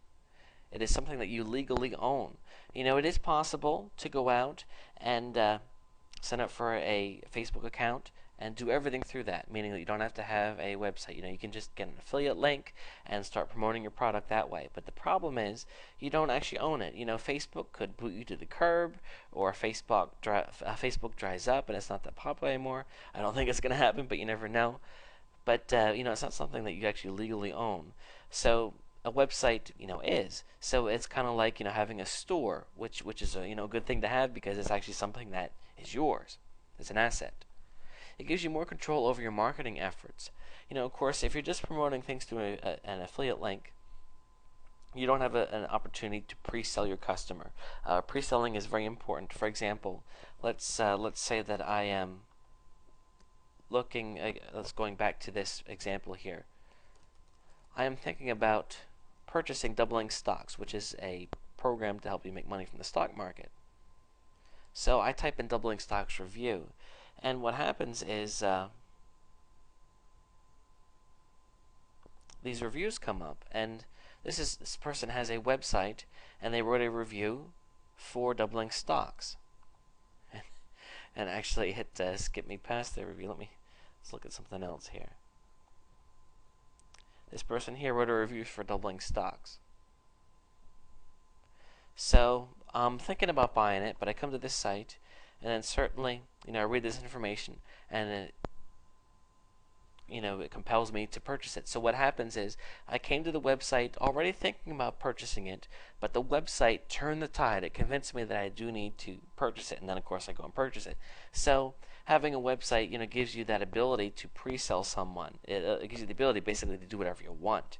it is something that you legally own. It is possible to go out and sign up for a Facebook account and do everything through that, meaning that you don't have to have a website. You can just get an affiliate link and start promoting your product that way. But the problem is you don't actually own it. Facebook could boot you to the curb, or Facebook dries up and it's not that popular anymore. I don't think it's going to happen, but you never know. But it's not something that you actually legally own. So a website, is. So it's kind of like having a store, which is a good thing to have because it's actually something that is yours. It's an asset. It gives you more control over your marketing efforts. Of course, if you're just promoting things through an affiliate link, you don't have an opportunity to pre-sell your customer. Pre-selling is very important. For example, let's say that I am looking. Let's going back to this example here. I am thinking about purchasing Doubling Stocks, which is a program to help you make money from the stock market. So I type in Doubling Stocks review. And what happens is these reviews come up, and this person has a website, and they wrote a review for Doubling Stocks. And actually, it skipped me past the review. Let's look at something else here. This person here wrote a review for Doubling Stocks. So I'm thinking about buying it, but I come to this site, and then certainly, I read this information, and it compels me to purchase it. So what happens is, I came to the website already thinking about purchasing it, but the website turned the tide. It convinced me that I do need to purchase it, and then of course I go and purchase it. So having a website, gives you that ability to pre-sell someone. It gives you the ability basically to do whatever you want.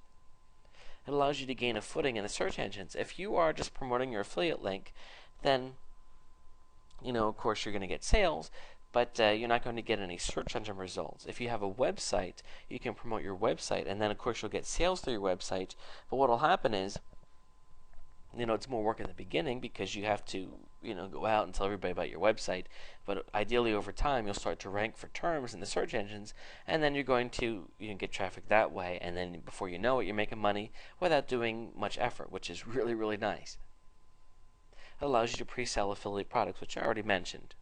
It allows you to gain a footing in the search engines. If you are just promoting your affiliate link, then of course you're going to get sales, but you're not going to get any search engine results. If you have a website, you can promote your website, and then of course you'll get sales through your website. But what will happen is, it's more work at the beginning because you have to, go out and tell everybody about your website. But ideally, over time, you'll start to rank for terms in the search engines, and then you're going to get traffic that way. And then before you know it, you're making money without doing much effort, which is really, really nice. It allows you to pre-sell affiliate products, which I already mentioned.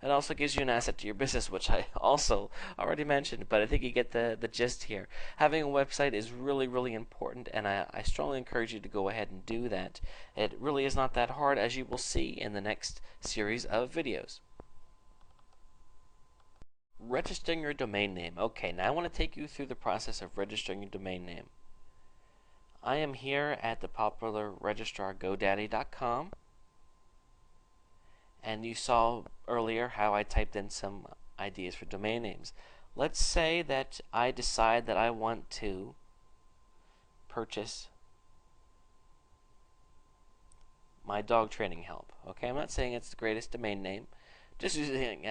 It also gives you an asset to your business, which I also already mentioned, but I think you get the gist here. Having a website is really, really important, and I strongly encourage you to go ahead and do that. It really is not that hard, as you will see in the next series of videos. Registering your domain name. Okay, now I want to take you through the process of registering your domain name. I am here at the popular registrar GoDaddy.com, And you saw earlier how I typed in some ideas for domain names. Let's say that I decide that I want to purchase my dog training help. Okay, I'm not saying it's the greatest domain name, just using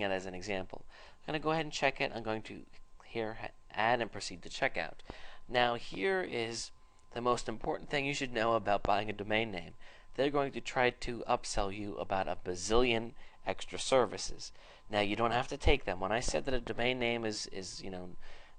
it as an example. I'm going to go ahead and check it. I'm going to here add and proceed to checkout. Now here is the most important thing you should know about buying a domain name. They're going to try to upsell you about a bazillion extra services. Now you don't have to take them. When I said that a domain name is $9,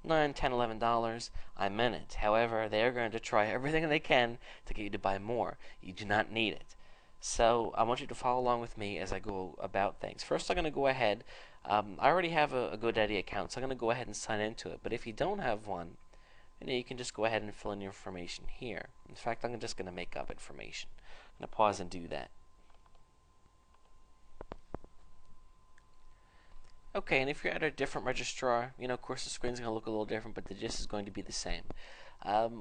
$10, $11, I meant it. However, they are going to try everything they can to get you to buy more. You do not need it. So I want you to follow along with me as I go about things. First, I'm going to go ahead. I already have a GoDaddy account, so I'm going to go ahead and sign into it. But if you don't have one, you can just go ahead and fill in your information here. In fact, I'm just going to make up information. I'm going to pause and do that. Okay, and if you're at a different registrar, of course the screen's going to look a little different, but the gist is going to be the same.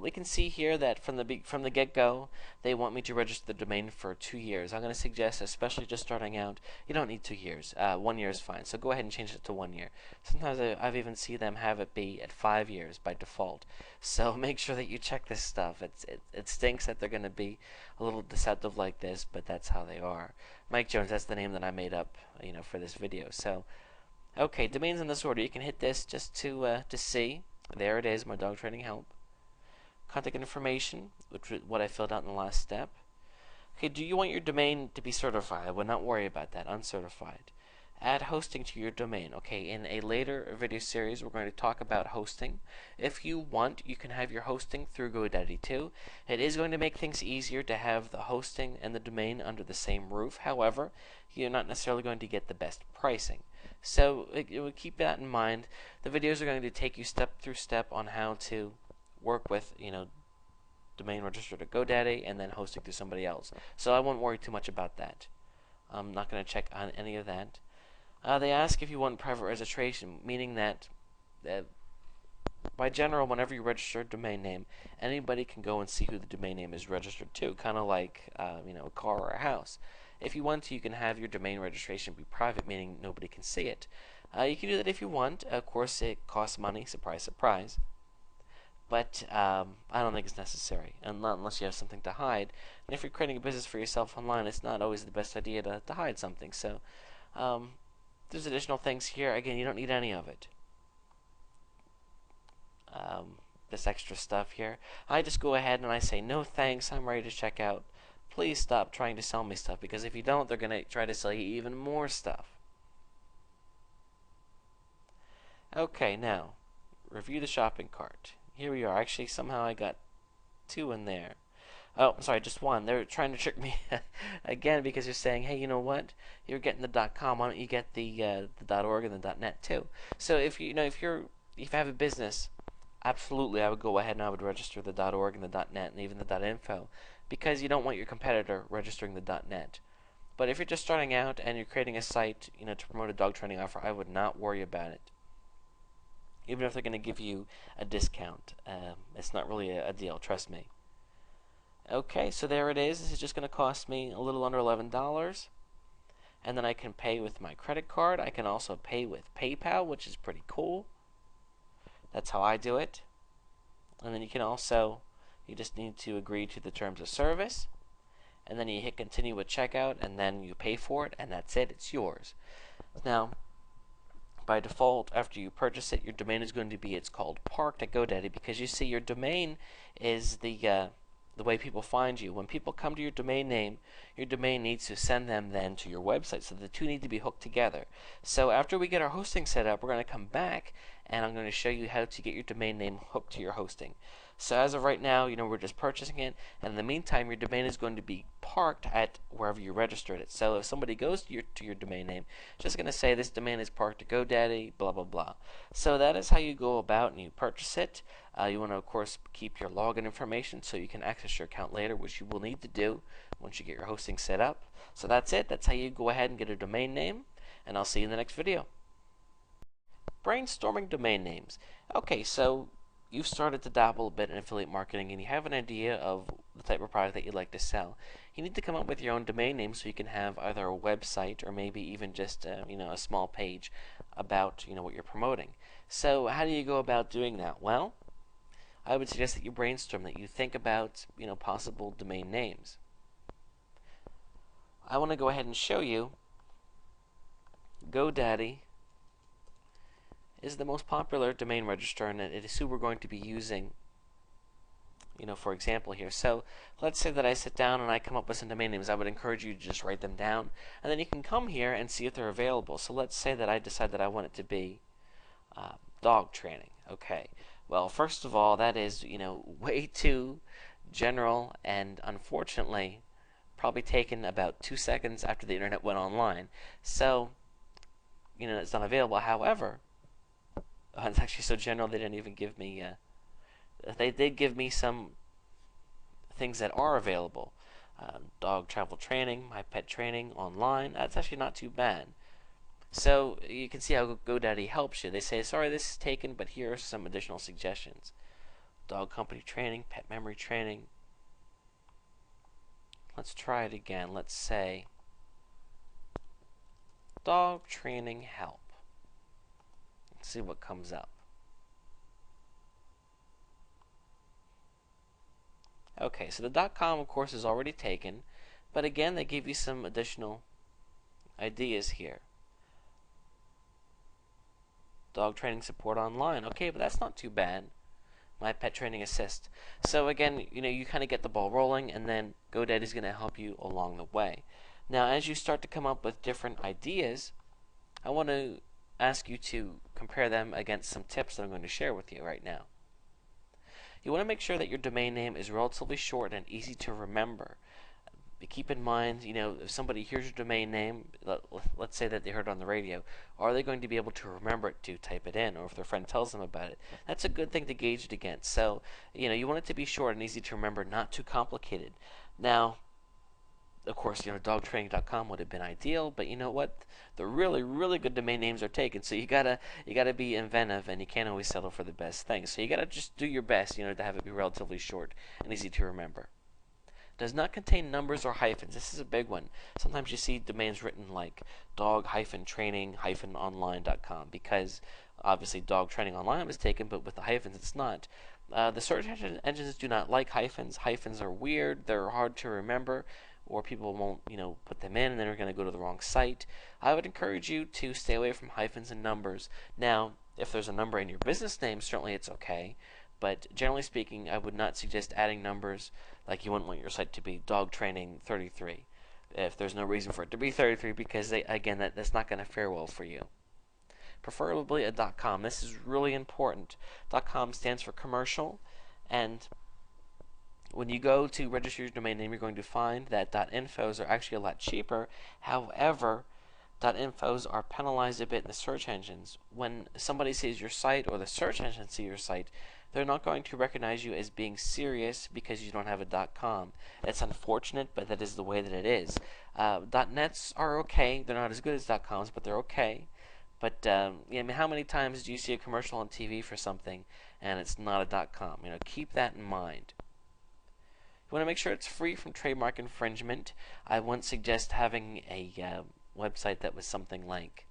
We can see here that from the get-go, they want me to register the domain for 2 years. I'm going to suggest, especially just starting out, you don't need 2 years. 1 year is fine. So go ahead and change it to 1 year. Sometimes I've even seen them have it be at 5 years by default. So make sure that you check this stuff. It stinks that they're going to be a little deceptive like this, but that's how they are. Mike Jones, that's the name that I made up, for this video. So. Okay, domains in this order. You can hit this just to see. There it is, my dog training help. Contact information, which is what I filled out in the last step. Okay, do you want your domain to be certified? I would not worry about that. Uncertified. Add hosting to your domain. Okay, in a later video series, we're going to talk about hosting. If you want, you can have your hosting through GoDaddy too. It is going to make things easier to have the hosting and the domain under the same roof. However, you're not necessarily going to get the best pricing. So keep that in mind. The videos are going to take you step through step on how to work with, domain registered at GoDaddy and then hosting through somebody else. So I won't worry too much about that. I'm not going to check on any of that. They ask if you want private registration, meaning that by general, whenever you register a domain name, anybody can go and see who the domain name is registered to, kind of like a car or a house. If you want to, you can have your domain registration be private, meaning nobody can see it. You can do that if you want. Of course, it costs money. Surprise, surprise. But I don't think it's necessary, unless you have something to hide. And if you're creating a business for yourself online, it's not always the best idea to hide something. So there's additional things here. Again, you don't need any of it. This extra stuff here. I just go ahead and I say, no thanks, I'm ready to check out. Please stop trying to sell me stuff, because if you don't, they're going to try to sell you even more stuff. Okay, now, review the shopping cart. Here we are. Actually, somehow I got 2 in there. Oh, I'm sorry, just 1. They're trying to trick me again, because they're saying, hey, you know what? You're getting the .com. Why don't you get the .org and the .net too? So if you have a business, absolutely, I would go ahead and I would register the .org and the .net and even the .info, because you don't want your competitor registering the .net. But if you're just starting out and you're creating a site, to promote a dog training offer, I would not worry about it. Even if they're going to give you a discount, it's not really a deal, trust me. Okay, so there it is. This is just going to cost me a little under $11. And then I can pay with my credit card. I can also pay with PayPal, which is pretty cool. That's how I do it. And then you can also, you just need to agree to the terms of service. And then you hit continue with checkout, and then you pay for it, and that's it. It's yours. Now, by default, after you purchase it, your domain is going to be, it's called parked at GoDaddy, because you see your domain is the way people find you. When people come to your domain name, your domain needs to send them then to your website. So the two need to be hooked together. So after we get our hosting set up, we're going to come back and I'm going to show you how to get your domain name hooked to your hosting. So as of right now, we're just purchasing it, and in the meantime, your domain is going to be parked at wherever you registered it. So if somebody goes to your domain name, it's just going to say this domain is parked at GoDaddy, blah blah blah. So that is how you go about and you purchase it. You want to, of course, keep your login information so you can access your account later, which you will need to do once you get your hosting set up. So that's it. That's how you go ahead and get a domain name, and I'll see you in the next video. Brainstorming domain names. Okay, so you've started to dabble a bit in affiliate marketing and you have an idea of the type of product that you'd like to sell. You need to come up with your own domain name so you can have either a website or maybe even just a small page about what you're promoting. So how do you go about doing that? Well, I would suggest that you brainstorm, that you think about possible domain names. I want to go ahead and show you GoDaddy is the most popular domain registrar, and it is who we're going to be using for example here. So let's say that I sit down and I come up with some domain names. I would encourage you to just write them down, and then you can come here and see if they're available. So let's say that I decide that I want it to be dog training. Okay, well, first of all, that is way too general, and unfortunately probably taken about 2 seconds after the internet went online. So it's not available. However, it's actually so general they didn't even give me they did give me some things that are available. Dog travel training, my pet training online. That's actually not too bad. So you can see how GoDaddy helps you. They say, sorry, this is taken, but here are some additional suggestions. Dog company training, pet memory training. Let's try it again. Let's say dog training help. Let's see what comes up. Okay, so the .com, of course, is already taken, but again, they give you some additional ideas here. Dog training support online. Okay, but that's not too bad. My pet training assist. So again, you kind of get the ball rolling, and then GoDaddy is going to help you along the way. Now, as you start to come up with different ideas, I want to ask you to compare them against some tips that I'm going to share with you right now. You want to make sure that your domain name is relatively short and easy to remember. Keep in mind, if somebody hears your domain name, let's say that they heard it on the radio, are they going to be able to remember it to type it in, or if their friend tells them about it? That's a good thing to gauge it against. So, you want it to be short and easy to remember, not too complicated. Now, of course, dogtraining.com would have been ideal, but you know what? The really, really good domain names are taken, so you gotta be inventive, and you can't always settle for the best thing. So you gotta just do your best, to have it be relatively short and easy to remember. Does not contain numbers or hyphens. This is a big one. Sometimes you see domains written like dog-training-online.com because obviously dog training online was taken, but with the hyphens it's not. The search engines do not like hyphens. Hyphens are weird. They're hard to remember, or people won't, put them in, and then they're going to go to the wrong site. I would encourage you to stay away from hyphens and numbers. Now, if there's a number in your business name, certainly it's okay. But generally speaking, I would not suggest adding numbers, like you wouldn't want your site to be dog training 33 if there's no reason for it to be 33, because that's not going to fare well for you. Preferably a .com. This is really important. .com stands for commercial, and when you go to register your domain name, you're going to find that .infos are actually a lot cheaper. However, .infos are penalized a bit in the search engines. When somebody sees your site, or the search engines see your site, they're not going to recognize you as being serious because you don't have a .com. It's unfortunate, but that is the way that it is. .nets are okay. They're not as good as .coms, but they're okay. But how many times do you see a commercial on TV for something and it's not a .com? Keep that in mind. You want to make sure it's free from trademark infringement. I wouldn't suggest having a website that was something like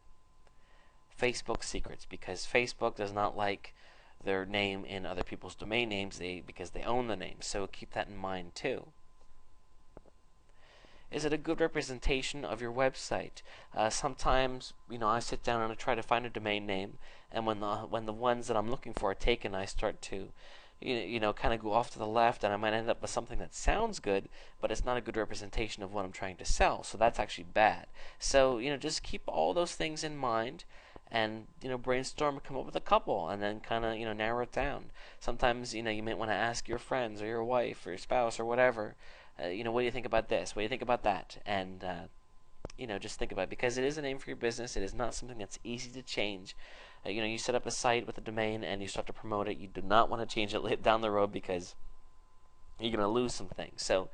Facebook Secrets, because Facebook does not like their name in other people's domain names because they own the name. So keep that in mind too. Is it a good representation of your website? Sometimes, I sit down and I try to find a domain name, and when the ones that I'm looking for are taken, I start to kind of go off to the left, and I might end up with something that sounds good, but it's not a good representation of what I'm trying to sell. So that's actually bad. So just keep all those things in mind, and brainstorm, come up with a couple, and then kind of narrow it down. Sometimes you might want to ask your friends or your wife or your spouse or whatever. What do you think about this? What do you think about that? And just think about it, because it is a name for your business. It is not something that's easy to change. You set up a site with a domain and you start to promote it. You do not want to change it down the road because you're going to lose some things. So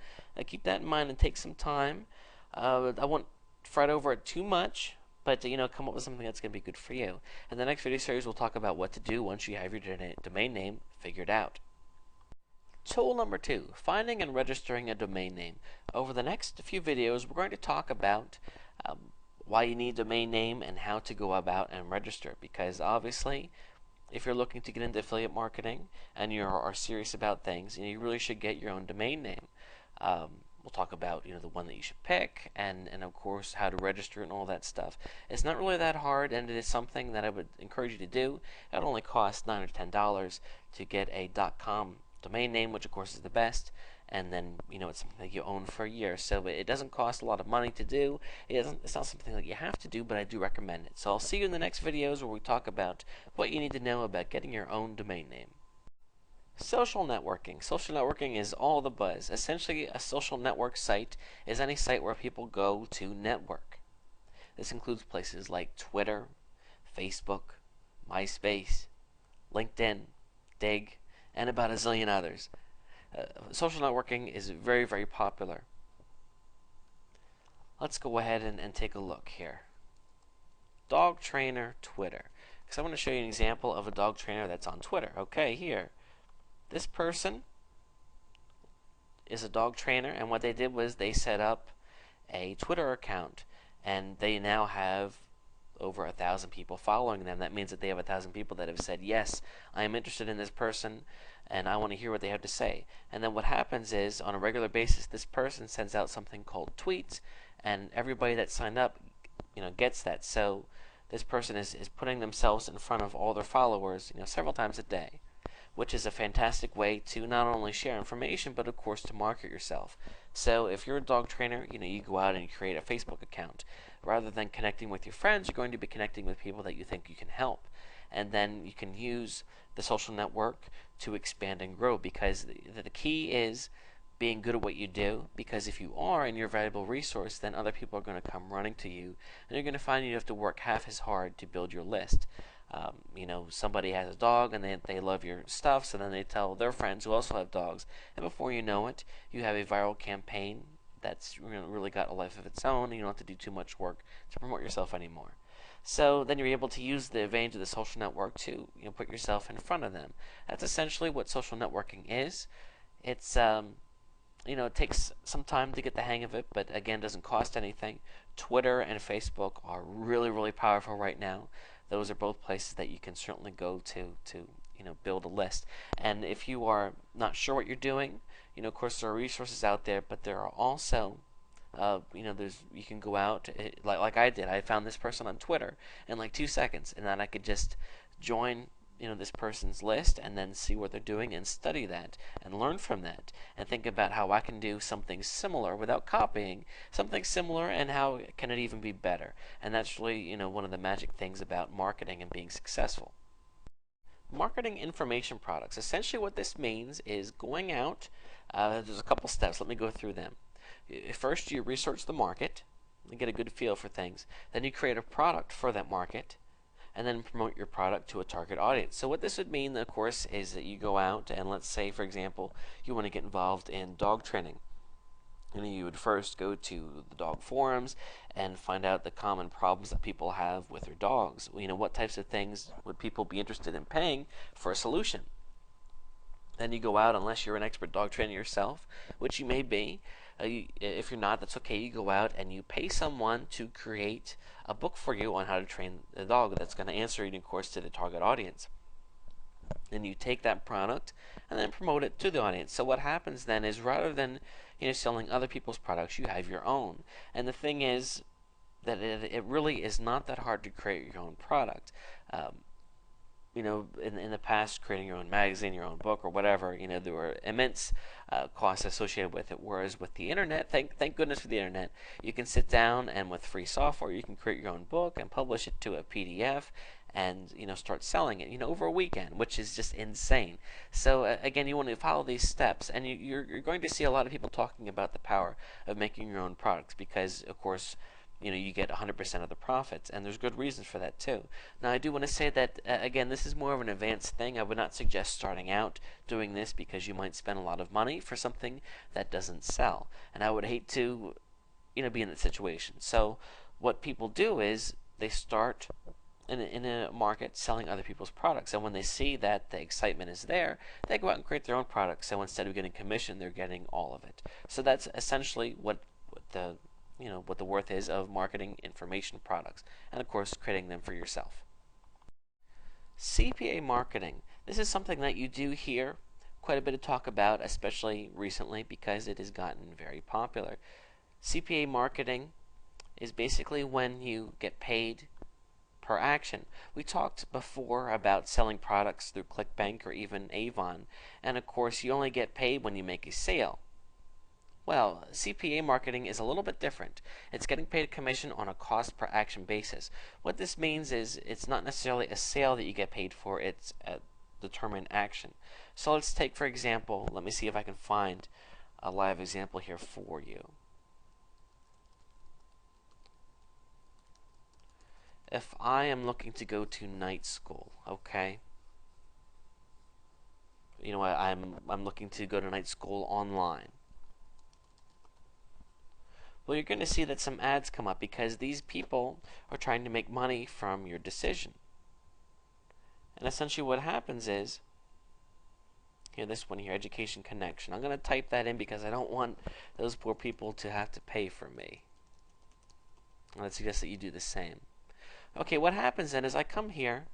keep that in mind and take some time. I won't fret over it too much, but come up with something that's going to be good for you. In the next video series, we'll talk about what to do once you have your domain name figured out. Tool number 2, finding and registering a domain name. Over the next few videos, we're going to talk about why you need a domain name and how to go about and register, because obviously if you're looking to get into affiliate marketing and you are serious about things, you really should get your own domain name. We'll talk about the one that you should pick, and of course how to register and all that stuff. It's not really that hard, and it is something that I would encourage you to do. It only costs $9 or $10 to get a .com domain name, which of course is the best, and then it's something that you own for a year. So it doesn't cost a lot of money to do. It's not something that you have to do, but I do recommend it. So I'll see you in the next videos where we talk about what you need to know about getting your own domain name. Social networking. Social networking is all the buzz. Essentially, a social network site is any site where people go to network. This includes places like Twitter, Facebook, MySpace, LinkedIn, Dig, and about a zillion others. Social networking is very, very popular. Let's go ahead and take a look here. Dog trainer Twitter. Because I want to show you an example of a dog trainer that's on Twitter. Okay, here. This person is a dog trainer, and what they did was they set up a Twitter account, and they now have over 1,000 people following them. That means that they have 1,000 people that have said, yes, I am interested in this person, and I want to hear what they have to say. And then what happens is, on a regular basis, this person sends out something called tweets, and everybody that signed up gets that. So this person is putting themselves in front of all their followers several times a day, which is a fantastic way to not only share information, but of course to market yourself. So if you're a dog trainer, you go out and you create a Facebook account. Rather than connecting with your friends, you're going to be connecting with people that you think you can help. And then you can use the social network to expand and grow, because the key is being good at what you do, because if you are and you're a valuable resource, then other people are going to come running to you, and you're going to find you have to work half as hard to build your list. Somebody has a dog and they love your stuff, so then they tell their friends who also have dogs, and before you know it, you have a viral campaign that's really got a life of its own, and you don't have to do too much work to promote yourself anymore. So then you're able to use the advantage of the social network to put yourself in front of them. That's essentially what social networking is. It's it takes some time to get the hang of it, but again, doesn't cost anything. Twitter and Facebook are really, really powerful right now. Those are both places that you can certainly go to build a list. And if you are not sure what you're doing, of course there are resources out there, but there are also you can go out like I did. I found this person on Twitter in like 2 seconds, and then I could just join this person's list and then see what they're doing and study that and learn from that and think about how I can do something similar without copying something similar, and how can it even be better. And that's really one of the magic things about marketing and being successful. Marketing information products. Essentially what this means is going out, there's a couple steps. Let me go through them. First, you research the market and get a good feel for things. Then you create a product for that market, and then promote your product to a target audience. So what this would mean, of course, is that you go out and, let's say, for example, you want to get involved in dog training. You would first go to the dog forums and find out the common problems that people have with their dogs. What types of things would people be interested in paying for a solution? Then you go out, unless you're an expert dog trainer yourself, which you may be. If you're not, that's okay. You go out and you pay someone to create a book for you on how to train the dog that's going to answer it, of course, to the target audience. Then you take that product and then promote it to the audience. So what happens then is, rather than selling other people's products, you have your own. And the thing is that it really is not that hard to create your own product. In the past, creating your own magazine, your own book, or whatever, there were immense costs associated with it. Whereas with the internet, thank goodness for the internet, you can sit down and with free software, you can create your own book and publish it to a PDF, and start selling it over a weekend, which is just insane. So again, you want to follow these steps, and you're going to see a lot of people talking about the power of making your own products, because of course you get 100% of the profits, and there's good reasons for that too. Now I do want to say that again, this is more of an advanced thing. I would not suggest starting out doing this, because you might spend a lot of money for something that doesn't sell, and I would hate to be in that situation. So what people do is they start in a market selling other people's products. And when they see that the excitement is there, they go out and create their own products. So instead of getting commission, they're getting all of it. So that's essentially what the what the worth is of marketing information products, and of course creating them for yourself. CPA marketing. This is something that you do hear quite a bit of talk about, especially recently because it has gotten very popular. CPA marketing is basically when you get paid per action. We talked before about selling products through ClickBank or even Avon, and of course you only get paid when you make a sale. Well, CPA marketing is a little bit different. It's getting paid a commission on a cost per action basis. What this means is it's not necessarily a sale that you get paid for, it's a determined action. So let's take, for example, let me see if I can find a live example here for you. If I am looking to go to night school, okay? You know, I'm looking to go to night school online. Well, you're going to see that some ads come up because these people are trying to make money from your decision. And essentially what happens is, here, this one here, Education Connection. I'm going to type that in because I don't want those poor people to have to pay for me. And I'd suggest that you do the same. Okay, what happens then is I come here,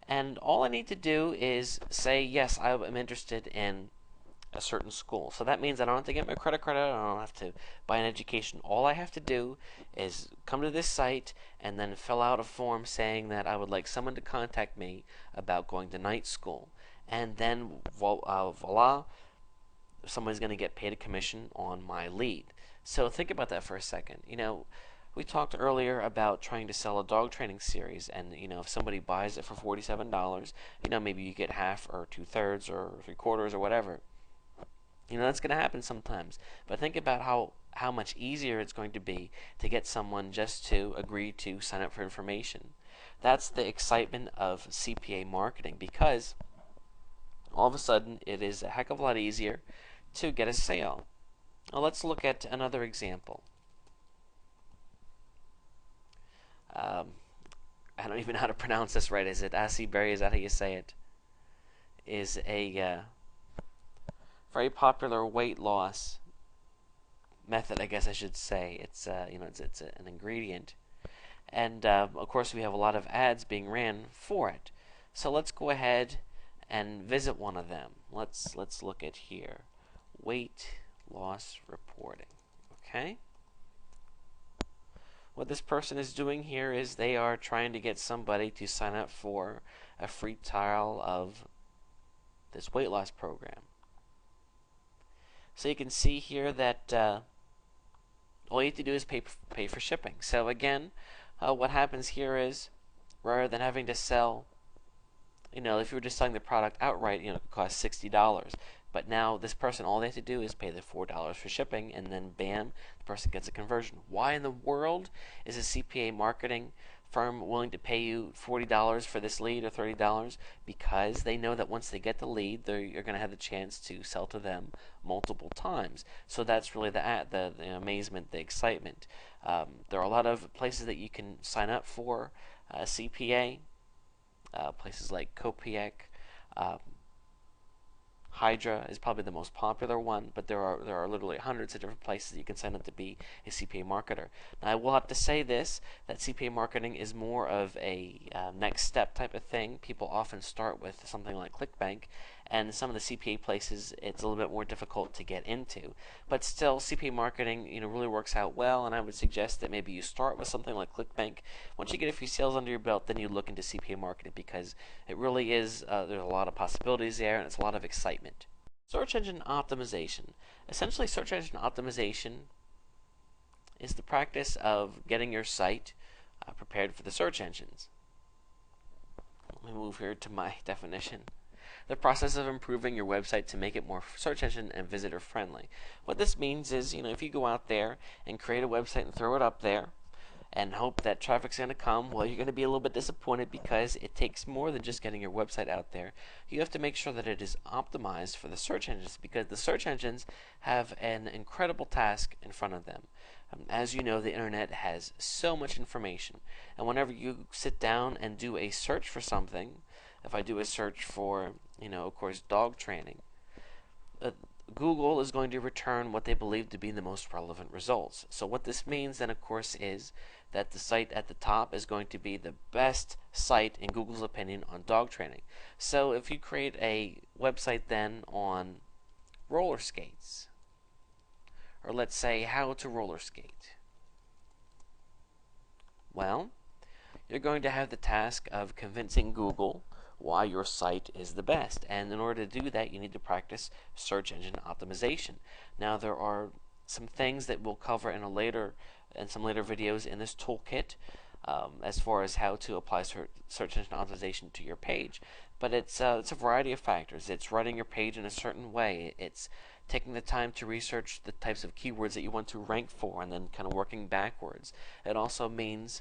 and all I need to do is say, yes, I am interested in a certain school. So that means I don't have to get my credit card out, I don't have to buy an education. All I have to do is come to this site and then fill out a form saying that I would like someone to contact me about going to night school. And then voila, someone's going to get paid a commission on my lead. So think about that for a second. You know, we talked earlier about trying to sell a dog training series, and if somebody buys it for $47, maybe you get half or 2/3 or 3/4 or whatever. That's going to happen sometimes. But think about how much easier it's going to be to get someone just to agree to sign up for information. That's the excitement of CPA marketing, because all of a sudden it is a heck of a lot easier to get a sale. Now let's look at another example. I don't even know how to pronounce this right. Is it Asiberry? Is that how you say it? Is a very popular weight loss method, I guess I should say. It's it's an ingredient, and of course we have a lot of ads being ran for it. So let's go ahead and visit one of them. Let's look at here, weight loss reporting. Okay. What this person is doing here is they are trying to get somebody to sign up for a free trial of this weight loss program. So you can see here that all you have to do is pay for shipping. So again, what happens here is, rather than having to sell, if you were just selling the product outright, it could cost $60. But now this person, all they have to do is pay the $4 for shipping, and then bam, the person gets a conversion. Why in the world is a CPA marketing firm willing to pay you $40 for this lead or $30? Because they know that once they get the lead, you're going to have the chance to sell to them multiple times. So that's really the amazement, the excitement. There are a lot of places that you can sign up for CPA, places like Copiec. Hydra is probably the most popular one, but there are literally hundreds of different places you can sign up to be a CPA marketer. Now, I will have to say this, that CPA marketing is more of a next step type of thing. People often start with something like ClickBank, and some of the CPA places it's a little bit more difficult to get into. But still, CPA marketing really works out well, and I would suggest that maybe you start with something like ClickBank. Once you get a few sales under your belt, then you look into CPA marketing, because it really is, there's a lot of possibilities there, and it's a lot of excitement. Search engine optimization. Essentially, search engine optimization is the practice of getting your site prepared for the search engines. Let me move here to my definition. The process of improving your website to make it more search engine and visitor friendly. What this means is, if you go out there and create a website and throw it up there and hope that traffic's going to come, well, you're going to be a little bit disappointed, because it takes more than just getting your website out there. You have to make sure that it is optimized for the search engines, because the search engines have an incredible task in front of them. As you know, the internet has so much information, and whenever you sit down and do a search for something, if I do a search for, of course, dog training, uh, Google is going to return what they believe to be the most relevant results. So what this means then, of course, is that the site at the top is going to be the best site in Google's opinion on dog training. So if you create a website then on roller skates, or let's say how to roller skate, well, you're going to have the task of convincing Google why your site is the best. And in order to do that, you need to practice search engine optimization. Now, there are some things that we'll cover in some later videos in this toolkit, as far as how to apply search engine optimization to your page. But it's a variety of factors. It's writing your page in a certain way. It's taking the time to research the types of keywords that you want to rank for, and then kind of working backwards. It also means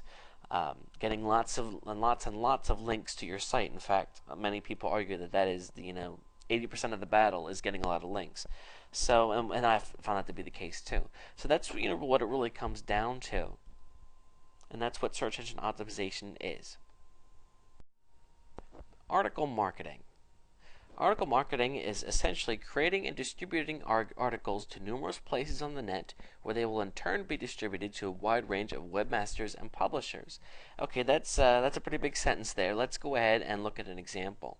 getting lots and lots of links to your site. In fact, many people argue that is 80% of the battle is getting a lot of links. So, and I found that to be the case too. So that's what it really comes down to, and that's what search engine optimization is. Article marketing. Article marketing is essentially creating and distributing articles to numerous places on the net where they will in turn be distributed to a wide range of webmasters and publishers. Okay, that's a pretty big sentence there. Let's go ahead and look at an example.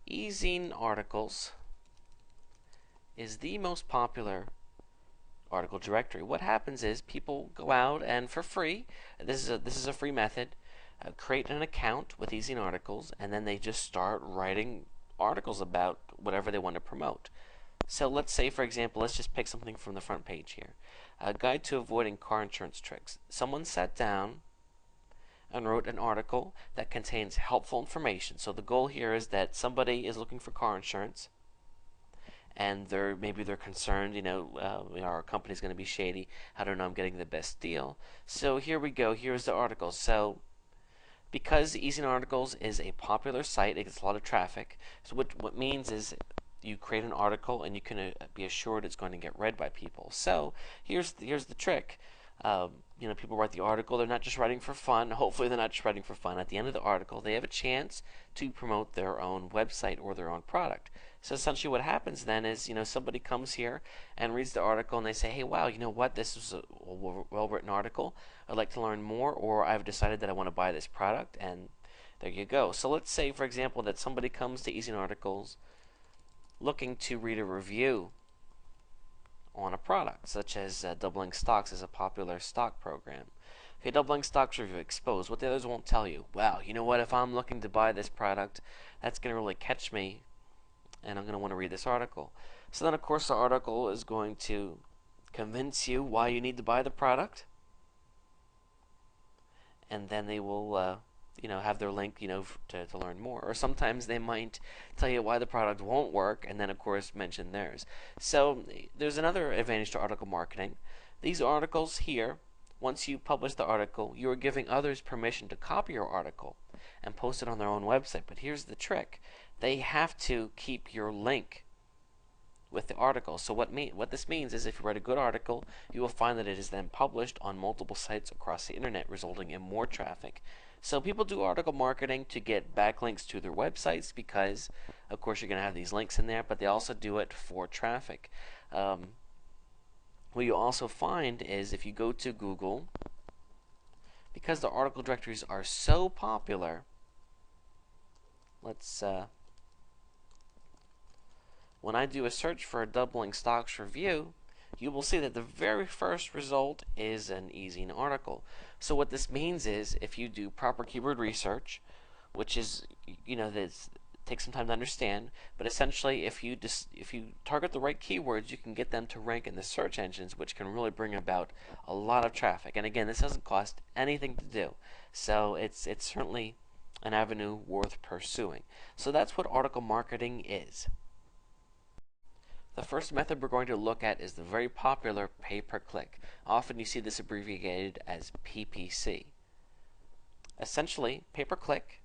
E-zine articles is the most popular article directory. What happens is people go out and for free, this is a free method, create an account with e-zine articles, and then they just start writing articles about whatever they want to promote. So let's say, for example, let's just pick something from the front page here. A guide to avoiding car insurance tricks. Someone sat down and wrote an article that contains helpful information. So the goal here is that somebody is looking for car insurance, and maybe they're concerned, our company's going to be shady. How do I know I'm getting the best deal? So here we go. Here's the article. So because e-zine articles is a popular site, it gets a lot of traffic. So what means is you create an article and you can be assured it's going to get read by people. So here's the trick. People write the article. They're not just writing for fun. Hopefully they're not just writing for fun. At the end of the article, they have a chance to promote their own website or their own product. So essentially what happens then is, somebody comes here and reads the article and they say, hey, wow, you know what? This is a well-written article. I'd like to learn more, or I've decided that I want to buy this product, and there you go. So let's say, for example, that somebody comes to e-zine articles looking to read a review on a product, such as Doubling Stocks is a popular stock program. Okay, Doubling Stocks review exposed. What the others won't tell you. Wow, you know what? If I'm looking to buy this product, that's going to really catch me, and I'm going to want to read this article. So then, of course, the article is going to convince you why you need to buy the product, and then they will have their link to learn more. Or sometimes they might tell you why the product won't work, and then of course mention theirs. So there's another advantage to article marketing. These articles here, once you publish the article, you are giving others permission to copy your article and post it on their own website. But here's the trick. They have to keep your link with the article. So what this means is if you write a good article, you will find that it is then published on multiple sites across the internet, resulting in more traffic. So people do article marketing to get backlinks to their websites because, of course, you're going to have these links in there, but they also do it for traffic. What you also find is if you go to Google, because the article directories are so popular, when I do a search for a Doubling Stocks review, you will see that the very first result is an e-zine article. So what this means is if you do proper keyword research, which is, that takes some time to understand, but essentially if you target the right keywords, you can get them to rank in the search engines, which can really bring about a lot of traffic. And again, this doesn't cost anything to do. So it's certainly an avenue worth pursuing. So that's what article marketing is. The first method we're going to look at is the very popular pay-per-click. Often you see this abbreviated as PPC. Essentially, pay-per-click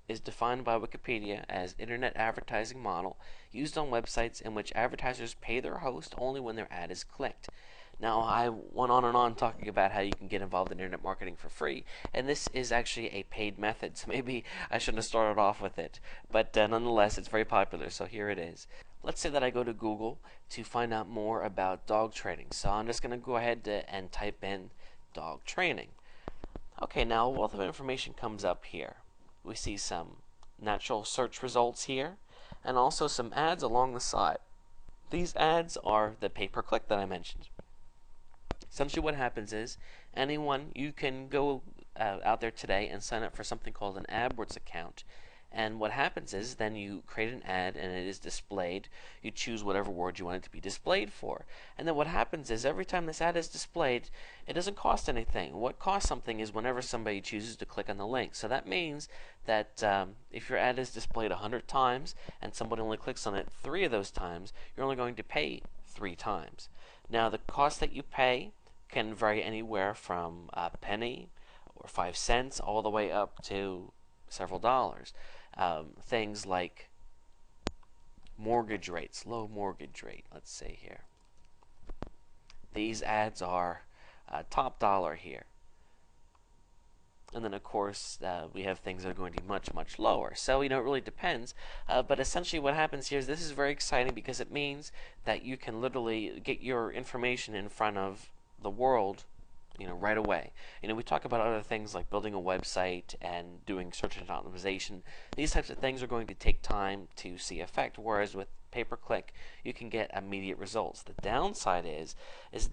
is defined by Wikipedia as internet advertising model used on websites in which advertisers pay their host only when their ad is clicked. Now, I went on and on talking about how you can get involved in internet marketing for free, and this is actually a paid method, so maybe I shouldn't have started off with it. But nonetheless, it's very popular, so here it is. Let's say that I go to Google to find out more about dog training. So I'm just going to go ahead and type in dog training. Okay, now a wealth of information comes up here. We see some natural search results here, and also some ads along the side. These ads are the pay-per-click that I mentioned. Essentially what happens is you can go out there today and sign up for something called an AdWords account. And what happens is then you create an ad and it is displayed. You choose whatever word you want it to be displayed for. And then what happens is every time this ad is displayed, it doesn't cost anything. What costs something is whenever somebody chooses to click on the link. So that means that if your ad is displayed 100 times and somebody only clicks on it 3 of those times, you're only going to pay 3 times. Now the cost that you pay can vary anywhere from a penny or 5 cents all the way up to several dollars. Things like mortgage rates, low mortgage rate, let's say here. These ads are top dollar here. And then, of course, we have things that are going to be much, much lower. So, it really depends. But essentially what happens here is this is very exciting because it means that you can literally get your information in front of the world right away. We talk about other things like building a website and doing search engine optimization. These types of things are going to take time to see effect, whereas with pay-per-click, you can get immediate results. The downside is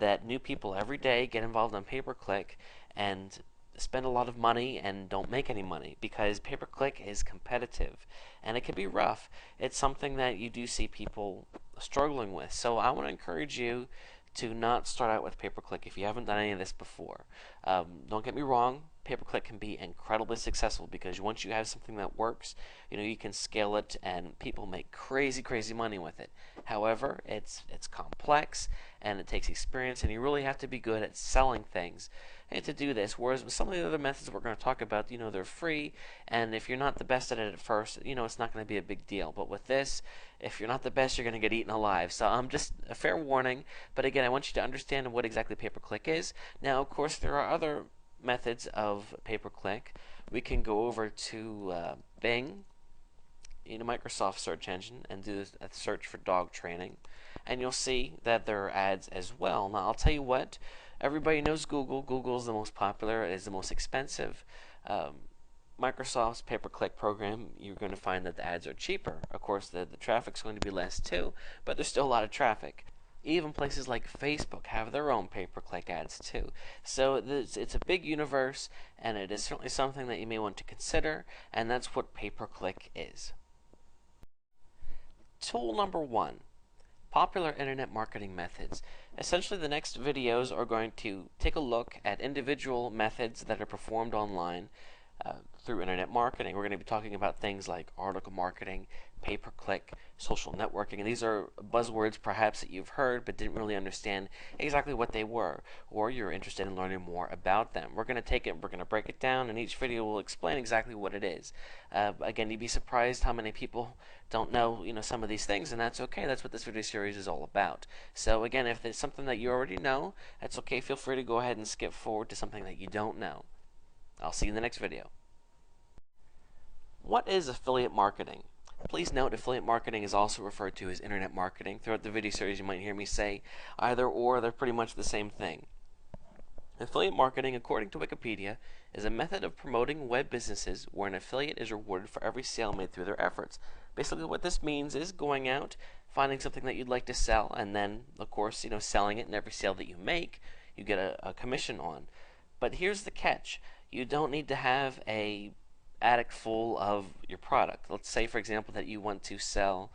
that new people every day get involved on pay-per-click and spend a lot of money and don't make any money because pay-per-click is competitive and it can be rough. It's something that you do see people struggling with. So I want to encourage you to not start out with pay-per-click if you haven't done any of this before. Don't get me wrong, pay-per-click can be incredibly successful because once you have something that works, you can scale it and people make crazy money with it. However, it's complex and it takes experience and you really have to be good at selling things and to do this. Whereas with some of the other methods we're going to talk about, they're free, and if you're not the best at it at first, it's not going to be a big deal. But with this, if you're not the best, you're going to get eaten alive. So just a fair warning. But again, I want you to understand what exactly pay-per-click is. Now, of course, there are other methods of pay-per-click. We can go over to Bing, Microsoft search engine, and do a search for dog training, and you'll see that there are ads as well. Now, I'll tell you what. Everybody knows Google. Google is the most popular. It is the most expensive. Microsoft's pay-per-click program, you're going to find that the ads are cheaper. Of course, the traffic's going to be less too, but there's still a lot of traffic. Even places like Facebook have their own pay-per-click ads too. So it's a big universe, and it is certainly something that you may want to consider, and that's what pay-per-click is. Tool number 1. Popular internet marketing methods. Essentially, the next videos are going to take a look at individual methods that are performed online through internet marketing. We're going to be talking about things like article marketing, pay-per-click, social networking, and these are buzzwords perhaps that you've heard but didn't really understand exactly what they were, or you're interested in learning more about them. We're going to take it, we're going to break it down, and each video will explain exactly what it is. Again, you'd be surprised how many people don't know, some of these things, and that's okay. That's what this video series is all about. So again, if there's something that you already know, that's okay. Feel free to go ahead and skip forward to something that you don't know. I'll see you in the next video. What is affiliate marketing? Please note affiliate marketing is also referred to as internet marketing. Throughout the video series you might hear me say either or, they're pretty much the same thing. Affiliate marketing, according to Wikipedia, is a method of promoting web businesses where an affiliate is rewarded for every sale made through their efforts. Basically what this means is going out, finding something that you'd like to sell, and then, of course, selling it, and every sale that you make, you get a commission on. But here's the catch. You don't need to have a attic full of your product. Let's say, for example, that you want to sell,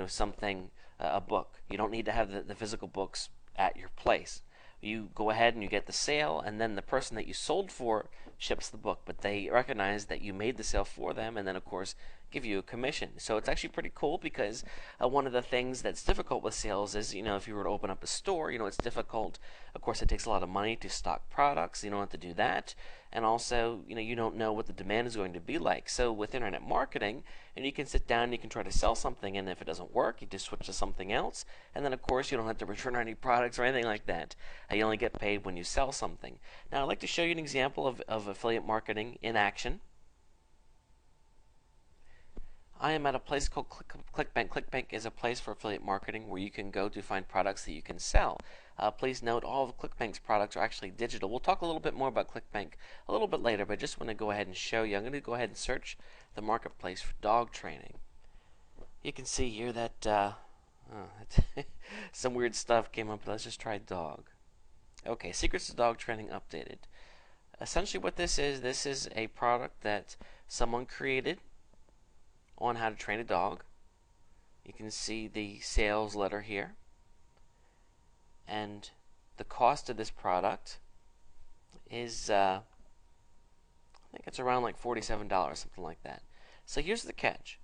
something, a book. You don't need to have the physical books at your place. You go ahead and you get the sale, and then the person that you sold for ships the book, but they recognize that you made the sale for them, and then of course give you a commission. So it's actually pretty cool because one of the things that's difficult with sales is, if you were to open up a store, it's difficult. Of course, it takes a lot of money to stock products. You don't have to do that. And also, you don't know what the demand is going to be like. So with internet marketing, and you can sit down and you can try to sell something, and if it doesn't work, you just switch to something else. And then, of course, you don't have to return any products or anything like that. You only get paid when you sell something. Now, I'd like to show you an example of affiliate marketing in action. I am at a place called ClickBank. ClickBank is a place for affiliate marketing where you can go to find products that you can sell. Please note all of ClickBank's products are actually digital. We'll talk a little bit more about ClickBank a little bit later, but I just want to go ahead and show you. I'm going to go ahead and search the marketplace for dog training. You can see here that some weird stuff came up. Let's just try dog. Okay, Secrets to Dog Training updated. Essentially what this is a product that someone created on how to train a dog. You can see the sales letter here, and the cost of this product is I think it's around like $47, something like that. So here's the catch.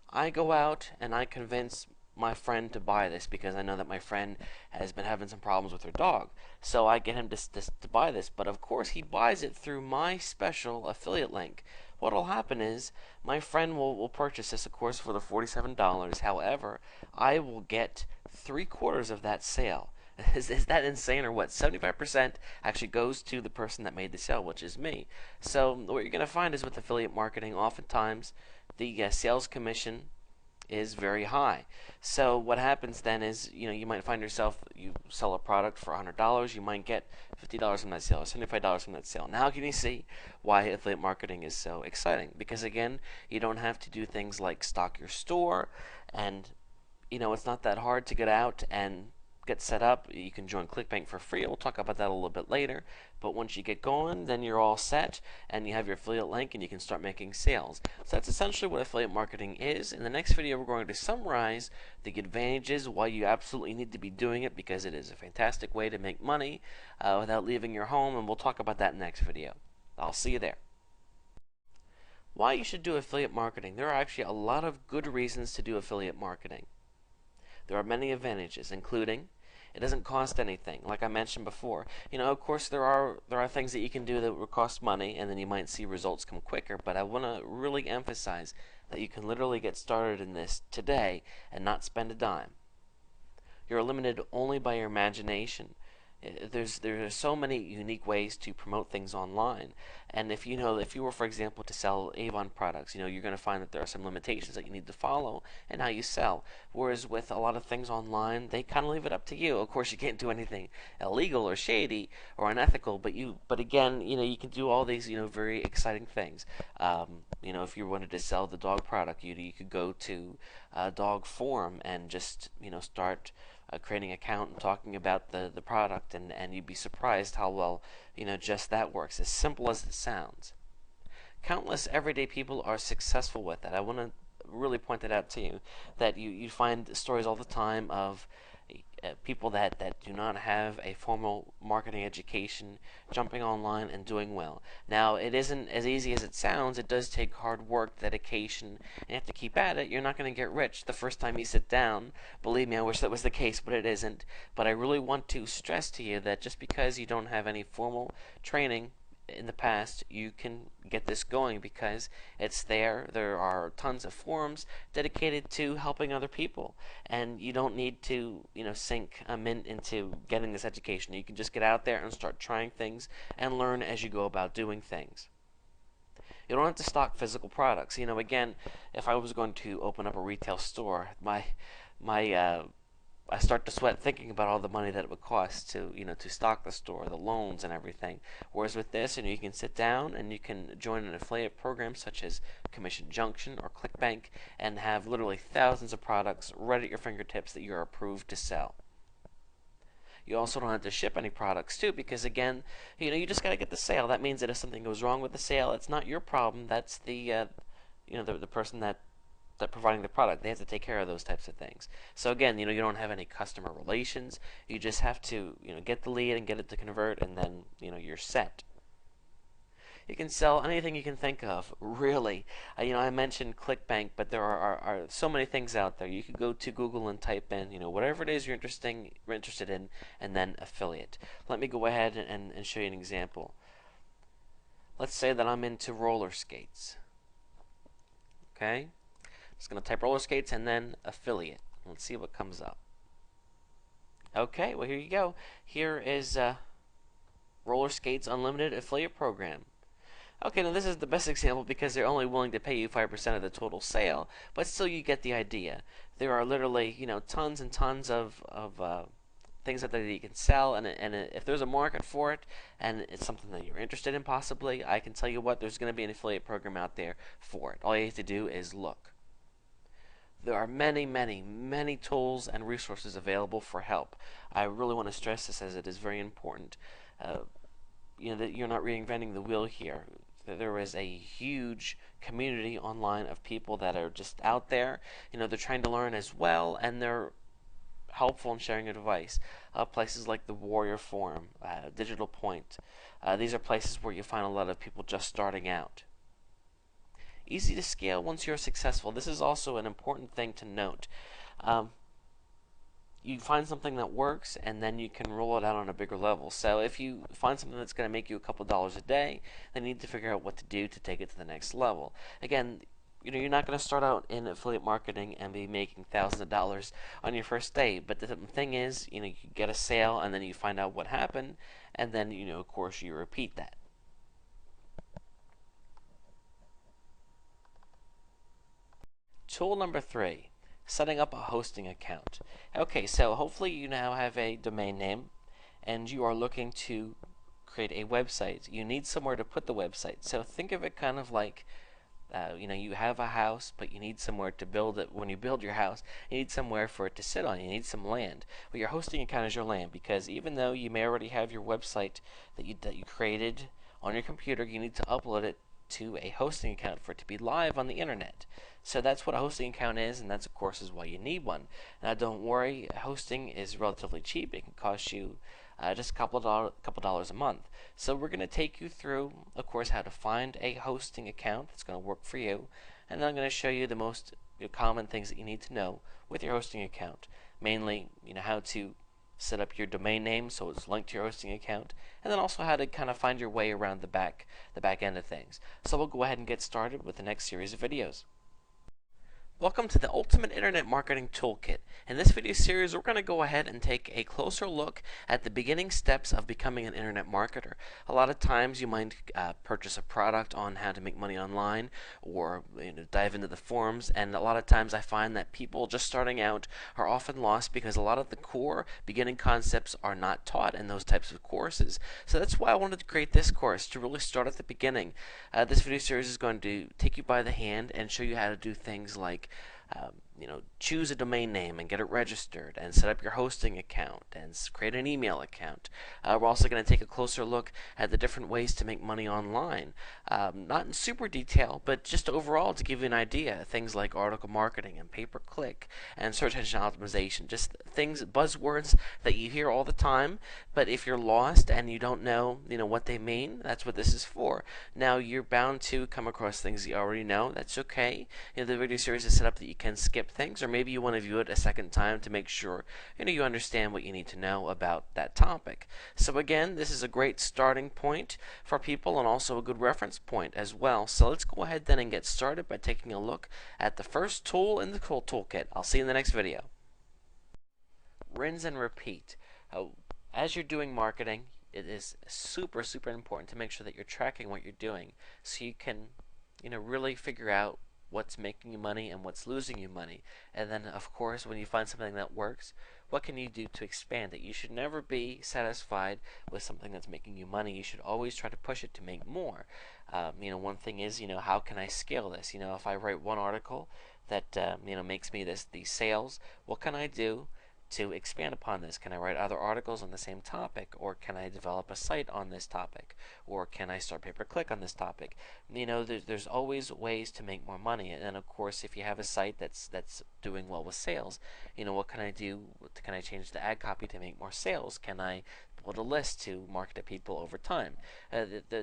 I go out and I convince my friend to buy this because I know that my friend has been having some problems with her dog. So I get him to buy this, but of course he buys it through my special affiliate link. What will happen is my friend will purchase this, of course, for the $47. However, I will get 3/4 of that sale. Is that insane or what? 75% actually goes to the person that made the sale, which is me. So what you're going to find is with affiliate marketing, oftentimes the sales commission is very high. So what happens then is, you might find yourself, you sell a product for $100, you might get $50 from that sale, or $75 from that sale. Now can you see why affiliate marketing is so exciting? Because again, you don't have to do things like stock your store, and it's not that hard to get out and get set up. You can join ClickBank for free. We'll talk about that a little bit later. But once you get going, then you're all set, and you have your affiliate link, and you can start making sales. So that's essentially what affiliate marketing is. In the next video, we're going to summarize the advantages, why you absolutely need to be doing it, because it is a fantastic way to make money without leaving your home, and we'll talk about that in the next video. I'll see you there. Why you should do affiliate marketing. There are actually a lot of good reasons to do affiliate marketing. There are many advantages, including it doesn't cost anything, like I mentioned before. Of course, there are things that you can do that will cost money, and then you might see results come quicker. But I want to really emphasize that you can literally get started in this today and not spend a dime. You're limited only by your imagination. There are so many unique ways to promote things online, and if you were, for example, to sell Avon products, you're going to find that there are some limitations that you need to follow in how you sell. Whereas with a lot of things online, they kind of leave it up to you. Of course, you can't do anything illegal or shady or unethical, but again, you can do all these very exciting things. If you wanted to sell the dog product, you could go to a dog forum and just start creating an account and talking about the product, and you'd be surprised how well just that works, as simple as it sounds. Countless everyday people are successful with it. I want to really point that out to you, that you find stories all the time of people that do not have a formal marketing education jumping online and doing well. Now, it isn't as easy as it sounds. It does take hard work, dedication, and you have to keep at it. You're not going to get rich the first time you sit down. Believe me, I wish that was the case, but it isn't. But I really want to stress to you that just because you don't have any formal training in the past, you can get this going because it's there. There are tons of forums dedicated to helping other people, and you don't need to sink a mint into getting this education. You can just get out there and start trying things and learn as you go about doing things. You don't have to stock physical products. Again, if I was going to open up a retail store, I start to sweat thinking about all the money that it would cost to stock the store, the loans and everything. Whereas with this, you can sit down and you can join an affiliate program such as Commission Junction or ClickBank and have literally thousands of products right at your fingertips that you're approved to sell. You also don't have to ship any products too, because again, you just got to get the sale. That means that if something goes wrong with the sale, it's not your problem. That's the the person that providing the product. They have to take care of those types of things. So again, you don't have any customer relations. You just have to get the lead and get it to convert, and then you're set. You can sell anything you can think of, really. I mentioned ClickBank, but there are so many things out there. You could go to Google and type in, whatever it is you're interested in, and then affiliate. Let me go ahead and show you an example. Let's say that I'm into roller skates. Okay? Just going to type roller skates and then affiliate. Let's see what comes up. Okay, well, here you go. Here is Roller Skates Unlimited Affiliate Program. Okay, now this is the best example because they're only willing to pay you 5% of the total sale, but still you get the idea. There are literally, tons and tons of things that you can sell, and if there's a market for it, and it's something that you're interested in possibly, I can tell you what, there's going to be an affiliate program out there for it. All you have to do is look. There are many, many, many tools and resources available for help. I really want to stress this as it is very important. That you're not reinventing the wheel here. There is a huge community online of people that are just out there. They're trying to learn as well, and they're helpful in sharing advice. Places like the Warrior Forum, Digital Point. These are places where you find a lot of people just starting out. Easy to scale once you're successful. This is also an important thing to note. You find something that works, and then you can roll it out on a bigger level. So if you find something that's going to make you a couple dollars a day, then you need to figure out what to do to take it to the next level. Again, you're not going to start out in affiliate marketing and be making thousands of dollars on your first day. But the thing is, you get a sale, and then you find out what happened, and then, of course, you repeat that. Tool number 3, setting up a hosting account. Okay, so hopefully you now have a domain name and you are looking to create a website. You need somewhere to put the website. So think of it kind of like you have a house, but you need somewhere to build it. When you build your house, you need somewhere for it to sit on. You need some land. Well, your hosting account is your land, because even though you may already have your website that you created on your computer, you need to upload it to a hosting account for it to be live on the internet. So that's what a hosting account is, and that's of course is why you need one. Now don't worry, hosting is relatively cheap. It can cost you just a couple dollars a month. So we're going to take you through, of course, how to find a hosting account that's going to work for you, and then I'm going to show you the most common things that you need to know with your hosting account. Mainly, how to set up your domain name so it's linked to your hosting account, and then also how to kind of find your way around the back end of things. So we'll go ahead and get started with the next series of videos. Welcome to the Ultimate Internet Marketing Toolkit. In this video series, we're going to go ahead and take a closer look at the beginning steps of becoming an internet marketer. A lot of times you might purchase a product on how to make money online, or dive into the forums, and a lot of times I find that people just starting out are often lost because a lot of the core beginning concepts are not taught in those types of courses. So that's why I wanted to create this course, to really start at the beginning. This video series is going to take you by the hand and show you how to do things like choose a domain name and get it registered, and set up your hosting account, and create an email account. We're also going to take a closer look at the different ways to make money online. Not in super detail, but just overall to give you an idea. Things like article marketing and pay-per-click and search engine optimization. Just things, buzzwords that you hear all the time, but if you're lost and you don't know, what they mean, that's what this is for. Now, you're bound to come across things you already know. That's okay. The video series is set up that you can skip things, or maybe you want to view it a second time to make sure you understand what you need to know about that topic. So again, this is a great starting point for people, and also a good reference point as well. So let's go ahead then and get started by taking a look at the first tool in the toolkit. I'll see you in the next video. Rinse and repeat. As you're doing marketing, it is super important to make sure that you're tracking what you're doing, so you can really figure out what's making you money and what's losing you money. And then, of course, when you find something that works, what can you do to expand it? You should never be satisfied with something that's making you money. You should always try to push it to make more. One thing is, how can I scale this? If I write one article that makes me these sales, what can I do to expand upon this? Can I write other articles on the same topic, or can I develop a site on this topic, or can I start pay-per-click on this topic? There's always ways to make more money. And of course, if you have a site that's doing well with sales, what can I do? Can I change the ad copy to make more sales? Can I people to list to market to people over time.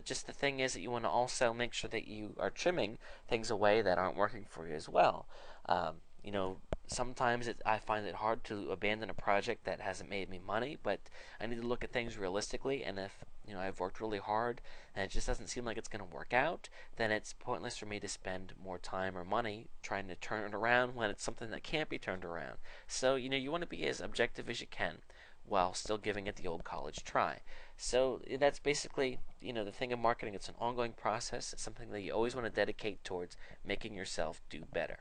Just the thing is that you want to also make sure that you are trimming things away that aren't working for you as well. Um, you know, sometimes I find it hard to abandon a project that hasn't made me money, but I need to look at things realistically. And if I've worked really hard and it just doesn't seem like it's going to work out, then it's pointless for me to spend more time or money trying to turn it around when it's something that can't be turned around. So you want to be as objective as you can while still giving it the old college try. So that's basically the thing of marketing. It's an ongoing process. It's something that you always want to dedicate towards making yourself do better.